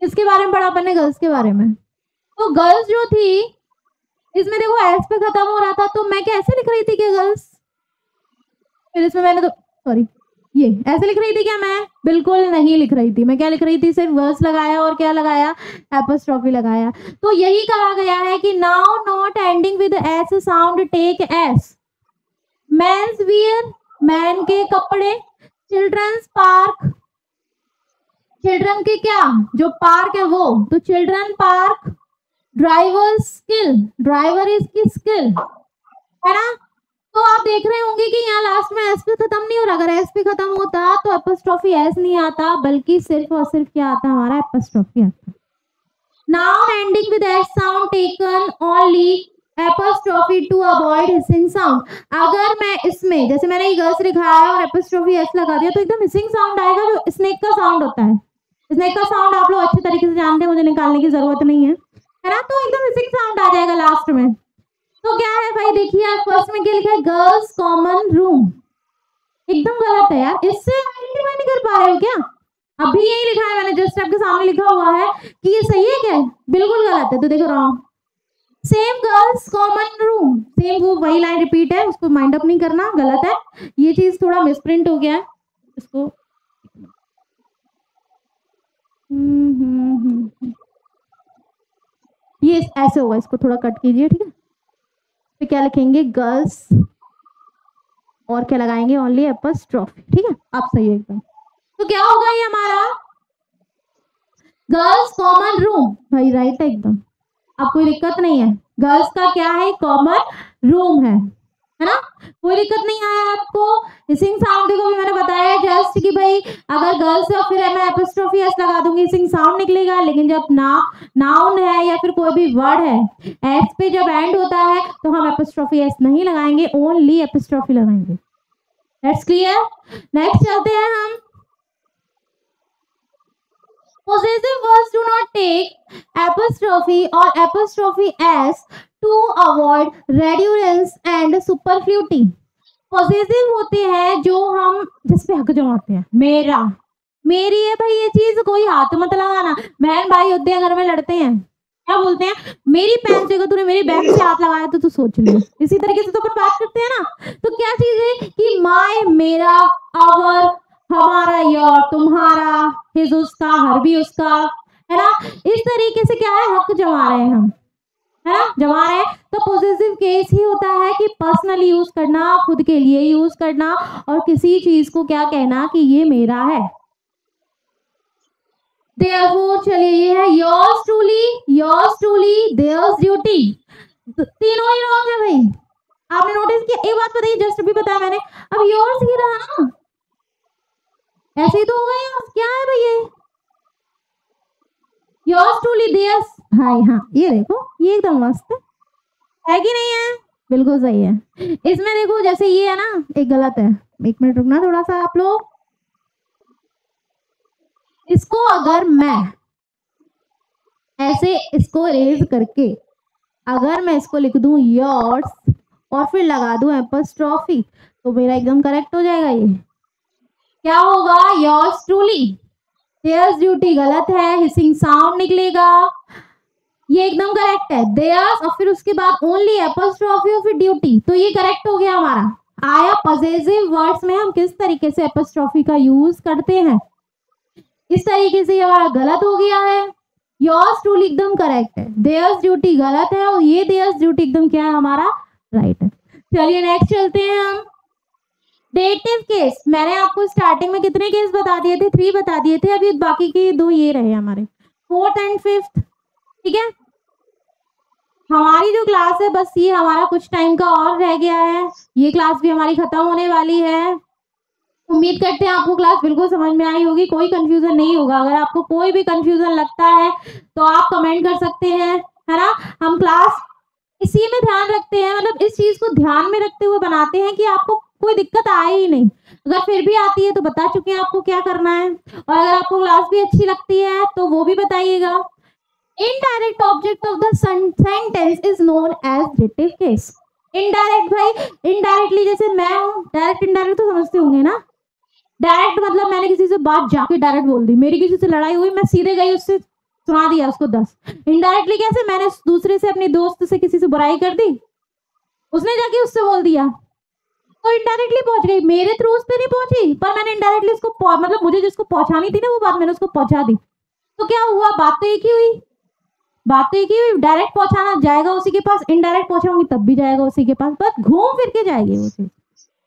इसके बारे में पढ़ा अपन ने, गर्ल्स के बारे में। तो गर्ल्स जो थी इसमें देखो एस पे खत्म हो रहा था, तो मैं कैसे लिख रही थी कि गर्ल्स, फिर इसमें मैंने तो सॉरी ये ऐसे लिख रही थी क्या मैं? बिल्कुल नहीं लिख रही थी। मैं क्या लिख रही थी? सिर्फ वर्स लगाया और क्या लगाया? एपोस्ट्रोफी लगाया। तो यही कहा गया है कि noun not ending with S sound take S. Men's wear, man के कपड़े। चिल्ड्रंस पार्क, चिल्ड्रन के क्या जो पार्क है वो, तो children park. Driver skill, driver is की स्किल, है ना? तो आप देख रहे होंगे कि यहाँ लास्ट में एस पे खत्म नहीं हो रहा। अगर एस पे खत्म होता तो एपोस्ट्रोफी एस नहीं आता, बल्कि सिर्फ और सिर्फ क्या आता हमारा? एपोस्ट्रोफी आता। Noun ending with S sound taken only apostrophe to avoid hissing sound. अगर मैं इसमें जैसे मैंने ईगल्स लिखा है और एपोस्ट्रोफी एस लगा दिया तो एकदम हिसिंग साउंड आएगा, जो स्नेक का साउंड होता है। स्नेक का साउंड आप लोग अच्छे तरीके से जानते हैं, मुझे निकालने की जरूरत नहीं है, है ना? तो एकदम हिसिंग साउंड आ जाएगा लास्ट में। तो क्या है भाई, देखिए आप फर्स्ट में क्या लिखा है? Girls common room. एकदम गलत है यार, इससे आइडेंटिफाई नहीं कर पा रहे हो क्या? अभी यही लिखा है मैंने, जस्ट आपके सामने लिखा हुआ है कि ये सही है क्या? बिल्कुल गलत है। तो देखो wrong. Same girls common room, same वो वही लाइन रिपीट है, उसको माइंड अप नहीं करना, गलत है। ये चीज थोड़ा मिसप्रिंट हो गया है, इसको ये ऐसे होगा, इसको थोड़ा कट कीजिए, ठीक है? तो क्या लिखेंगे? गर्ल्स और क्या लगाएंगे? ओनली एपोस्ट्रोफी, ठीक है? आप सही है एकदम। तो क्या होगा ये हमारा? गर्ल्स कॉमन रूम, भाई राइट है एकदम, अब कोई दिक्कत नहीं है। गर्ल्स का क्या है? कॉमन रूम है ना? कोई दिक्कत नहीं आया आपको? हिसिंग साउंड को भी मैंने बताया जस्ट कि भाई अगर गर्ल्स है फिर मैं एपोस्ट्रोफी एस लगा दूंगी, हिसिंग साउंड निकलेगा। लेकिन जब नाउन है या फिर कोई भी वर्ड है एस पे जब एंड होता है तो हम एपोस्ट्रोफी एस नहीं लगाएंगे, ओनली एपोस्ट्रोफी लगाएंगे। That's clear? नेक्स्ट चलते हैं हम। Possessive words do not take apostrophe or apostrophe s to avoid redundance and superfluity. Possessive होते हैं जो हम जिस पे हक जमाते हैं। मेरा, मेरी है भाई ये चीज, कोई हाथ मत लगाना। बहन भाई होते हैं घर में लड़ते हैं, क्या बोलते हैं? मेरी पैंट से तूने मेरी बैग से हाथ लगाया तो तू सोच ले। इसी तरीके से तो अपन बात करते हैं ना। तो क्या चीज है कि माय, मेरा, आवर, हमारा, योर, तुम्हारा, हिज उसका, हर भी उसका, है ना? इस तरीके से क्या है? हक जमा रहे हैं हम, है ना? जमा रहे हैं। तो पॉजिटिव केस ही होता है कि पर्सनली यूज करना, खुद के लिए यूज करना और किसी चीज को क्या कहना कि ये मेरा है। Therefore, चलिए ये है yours truly, theirs duty। तीनों ही रॉन्ग है भाई। आपने नोटिस किया? एक बात बताइए, जस्ट अभी बताया मैंने, अब yours ही रहा ना, ऐसे ही तो होगा yours। क्या है भाई ये? yours truly, theirs। भाई हाँ, ये देखो, ये एकदम मस्त है कि नहीं है? बिल्कुल सही है। इसमें देखो जैसे ये है ना, एक गलत है। एक मिनट रुकना थोड़ा सा आप लोग। इसको अगर मैं ऐसे इसको रेज करके अगर मैं इसको लिख दूं योर्स और फिर लगा दूं एपोस्ट्रोफी तो मेरा एकदम करेक्ट हो जाएगा। ये क्या होगा? योर्स ट्रूली, देयर्स ड्यूटी गलत है, हिसिंग साउंड निकलेगा, ये एकदम करेक्ट है। देयर्स और फिर उसके बाद ओनली एपोस्ट्रोफी और फिर ड्यूटी, तो ये करेक्ट हो गया हमारा। आया पॉसेसिव वर्ड्स में हम किस तरीके से एपोस्ट्रोफी का यूज करते हैं, इस तरीके से हमारा गलत हो गया है। योर्स ट्रूली एकदम करेक्ट है, देयर्स ड्यूटी गलत है और ये देयर्स ड्यूटी एकदम क्या है हमारा? राइट है। चलिए नेक्स्ट चलते हैं हम। डेटिव केस, मैंने आपको स्टार्टिंग में कितने केस बता दिए थे? 3 बता दिए थे, अभी बाकी के 2 ये रहे हमारे, 4th एंड 5th। ठीक है, हमारी जो क्लास है बस ये हमारा कुछ टाइम का और रह गया है, ये क्लास भी हमारी खत्म होने वाली है। उम्मीद करते हैं आपको क्लास बिल्कुल समझ में आई होगी, कोई कंफ्यूजन नहीं होगा। अगर आपको कोई भी कंफ्यूजन लगता है तो आप कमेंट कर सकते हैं, है ना? हम क्लास इसी में ध्यान रखते हैं, मतलब इस चीज को ध्यान में रखते हुए बनाते हैं कि आपको कोई दिक्कत आए ही नहीं। अगर फिर भी आती है तो बता चुके हैं आपको क्या करना है, और अगर आपको क्लास भी अच्छी लगती है तो वो भी बताइएगा। Indirect object of the sentence is known as dative case. Indirect भाई, इनडायरेक्टली जैसे मैं हूँ, डायरेक्ट इनडायरेक्ट तो समझते होंगे ना। डायरेक्ट मतलब मैंने किसी से बात जाके डायरेक्ट बोल दी, मेरी किसी से लड़ाई हुई, मैं सीधे गई उससे सुना दिया उसको 10। इनडायरेक्टली कैसे? मैंने दूसरे से, अपने दोस्त से किसी से बुराई कर दी, उसने जाके उससे बोल दिया, तो इनडायरेक्टली पहुंच गई, मेरे थ्रू उस पे नहीं पहुंची, पर मैंने इनडायरेक्टली उसको मतलब मुझे जिसको पहुंचानी थी ना वो बात मैंने उसको पहुंचा दी। तो क्या हुआ, बात तो एक ही हुई, बात तो एक ही हुई। डायरेक्ट पहुंचाना जाएगा उसी के पास, इनडायरेक्ट पहुंचाऊंगी तब भी जाएगा उसी के पास, बस घूम फिर के जाएगी वो चीज।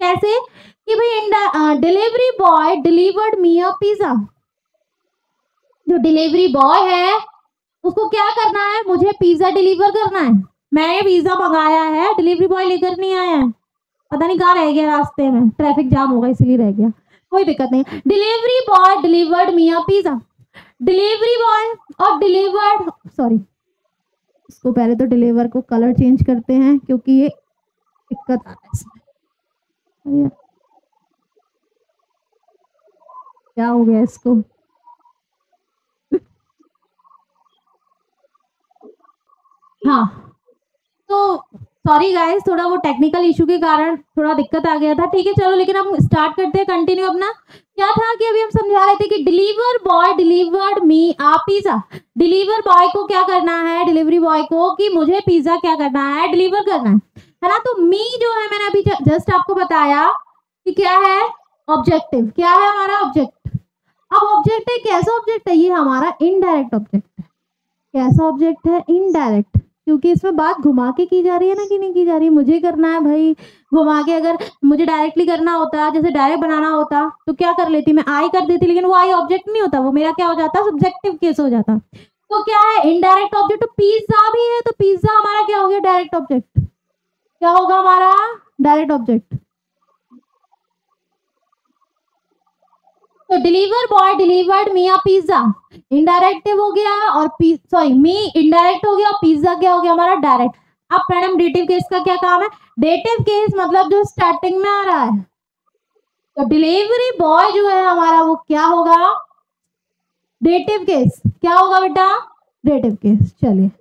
कैसे कि भाई delivery boy delivered me a pizza. जो डिलीवरी बॉय है उसको क्या करना है, मुझे पिज्जा डिलीवर करना है। मैंने पिज्जा मंगाया है, डिलीवरी बॉय लेकर नहीं आया है, पता नहीं कहाँ रह गया, रास्ते में ट्रैफिक जाम होगा इसलिए रह गया, कोई दिक्कत नहीं। Delivery boy delivered me a pizza. Delivery boy और डिलीवर्ड, सॉरी इसको पहले तो डिलीवर को कलर चेंज करते हैं क्योंकि ये दिक्कत आ रहा है इसमें। क्या हो गया इसको, हाँ तो सॉरी गाइस, थोड़ा वो टेक्निकल इशू के कारण थोड़ा दिक्कत आ गया था। ठीक है चलो, लेकिन हम स्टार्ट करते हैं कंटिन्यू अपना। क्या था कि अभी हम समझा रहे थे कि डिलीवर बॉय डिलीवर्ड मी आ पिज्जा। डिलीवर बॉय को क्या करना है, डिलीवरी बॉय को कि मुझे पिज्जा क्या करना है, डिलीवर करना है ना। तो मी जो है मैंने अभी जस्ट आपको बताया कि क्या है, ऑब्जेक्टिव। क्या है हमारा ऑब्जेक्ट। अब ऑब्जेक्ट है, कैसा ऑब्जेक्ट है, ये हमारा इनडायरेक्ट ऑब्जेक्ट है। कैसा ऑब्जेक्ट है, इनडायरेक्ट, क्योंकि इसमें बात घुमा के की जा रही है ना कि नहीं की जा रही है। मुझे करना है भाई घुमा के, अगर मुझे डायरेक्टली करना होता, जैसे डायरेक्ट बनाना होता तो क्या कर लेती, मैं आई कर देती, लेकिन वो आई ऑब्जेक्ट नहीं होता, वो मेरा क्या हो जाता, सब्जेक्टिव केस हो जाता। तो क्या है, इनडायरेक्ट ऑब्जेक्ट। तो पिज्जा भी है, तो पिज्जा हमारा क्या हो गया, डायरेक्ट ऑब्जेक्ट। क्या होगा हमारा, डायरेक्ट ऑब्जेक्ट। तो deliver boy delivered me a pizza, indirective हो गया, और सॉरी मी इनडायरेक्ट हो गया, और पिज्जा क्या हो गया हमारा, डायरेक्ट। अब मैडम डेटिव केस का क्या काम है, डेटिव केस मतलब जो स्टार्टिंग में आ रहा है। तो डिलीवरी बॉय जो है हमारा वो क्या होगा, डेटिव केस। क्या होगा बेटा, डेटिव केस। चलिए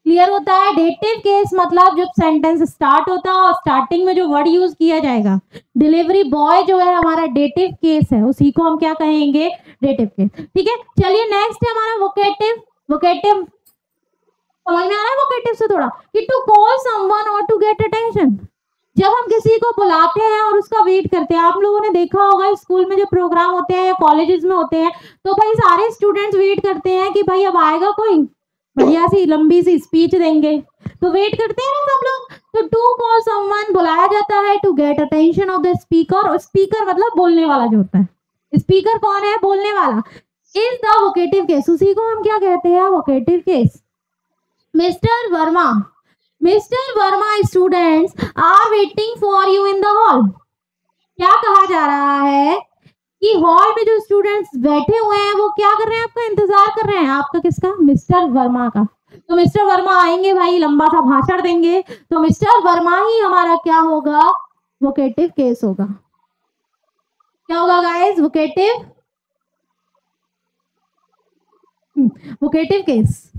क्लियर होता है। डेटिव केस मतलब जब सेंटेंस स्टार्ट होता है और स्टार्टिंग में जो वर्ड यूज किया जाएगा, डिलीवरी बॉय जो है हमारा डेटिव केस है, उसी को हम क्या कहेंगे, डेटिव केस। ठीक है चलिए नेक्स्ट है हमारा वोकेटिव। वोकेटिव समझ में आ रहा है, वोकेटिव से थोड़ा कि टू कॉल समवन और टू गेट अटेंशन। जब हम किसी को बुलाते हैं और उसका वेट करते हैं, आप लोगों ने देखा होगा स्कूल में जो प्रोग्राम होते हैं या कॉलेजेस में होते हैं, तो भाई सारे स्टूडेंट्स वेट करते हैं कि भाई अब आएगा कोई, बढ़िया सी लंबी सी स्पीच देंगे, तो वेट करते हैं सब लोग। तो टू कॉल समवन बुलाया जाता है to get attention of the speaker, और स्पीकर मतलब बोलने वाला जो होता है। स्पीकर कौन है, बोलने वाला। इज द वोकेटिव केस, उसी को हम क्या कहते हैं, vocative case. Mister Verma, Mister Verma students are waiting for you in the hall. क्या कहा जा रहा है कि हॉल में जो स्टूडेंट्स बैठे हुए हैं वो क्या कर रहे हैं, आपका इंतजार कर रहे हैं। आपका किसका, मिस्टर वर्मा का। तो मिस्टर वर्मा आएंगे भाई, लंबा सा भाषण देंगे, तो मिस्टर वर्मा ही हमारा क्या होगा, वोकेटिव केस होगा। क्या होगा guys, vocative, vocative case.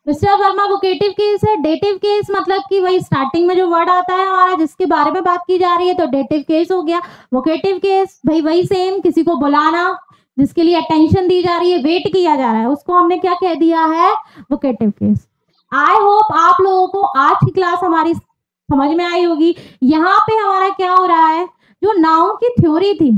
Mister Verma vocative case है। डेटिव केस मतलब कि वही स्टार्टिंग में जो वर्ड आता है हमारा जिसके बारे में बात की जा रही है, तो डेटिव केस हो गया। वोकेटिव केस भाई वही सेम, किसी को बुलाना, जिसके लिए अटेंशन दी जा रही है, वेट किया जा रहा है, उसको हमने क्या कह दिया है, वोकेटिव केस। आई होप आप लोगों को आज की क्लास हमारी समझ में आई होगी। यहाँ पे हमारा क्या हो रहा है, जो नाउन की थ्योरी थी,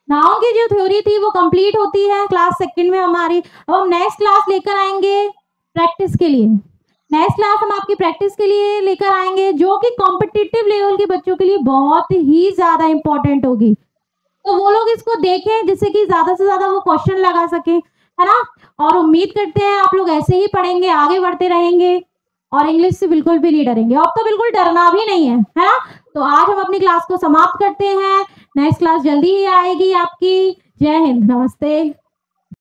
नाउन की जो थ्योरी थी वो कंप्लीट होती है क्लास सेकंड में हमारी। अब हम नेक्स्ट क्लास लेकर आएंगे प्रैक्टिस के लिए। नेक्स्ट क्लास हम आपकी प्रैक्टिस के लिए लेकर आएंगे, जो कि कॉम्पिटिटिव लेवल के बच्चों के लिए बहुत ही ज्यादा इंपॉर्टेंट होगी। तो वो लोग इसको देखें जिससे कि ज्यादा से ज्यादा वो क्वेश्चन लगा सके, है ना। और उम्मीद करते हैं आप लोग ऐसे ही पढ़ेंगे, आगे बढ़ते रहेंगे और इंग्लिश से बिल्कुल भी नहीं डरेंगे। अब तो बिल्कुल डरना भी नहीं है ना। तो आज हम अपनी क्लास को समाप्त करते हैं, नेक्स्ट क्लास जल्दी ही आएगी आपकी। जय हिंद, नमस्ते।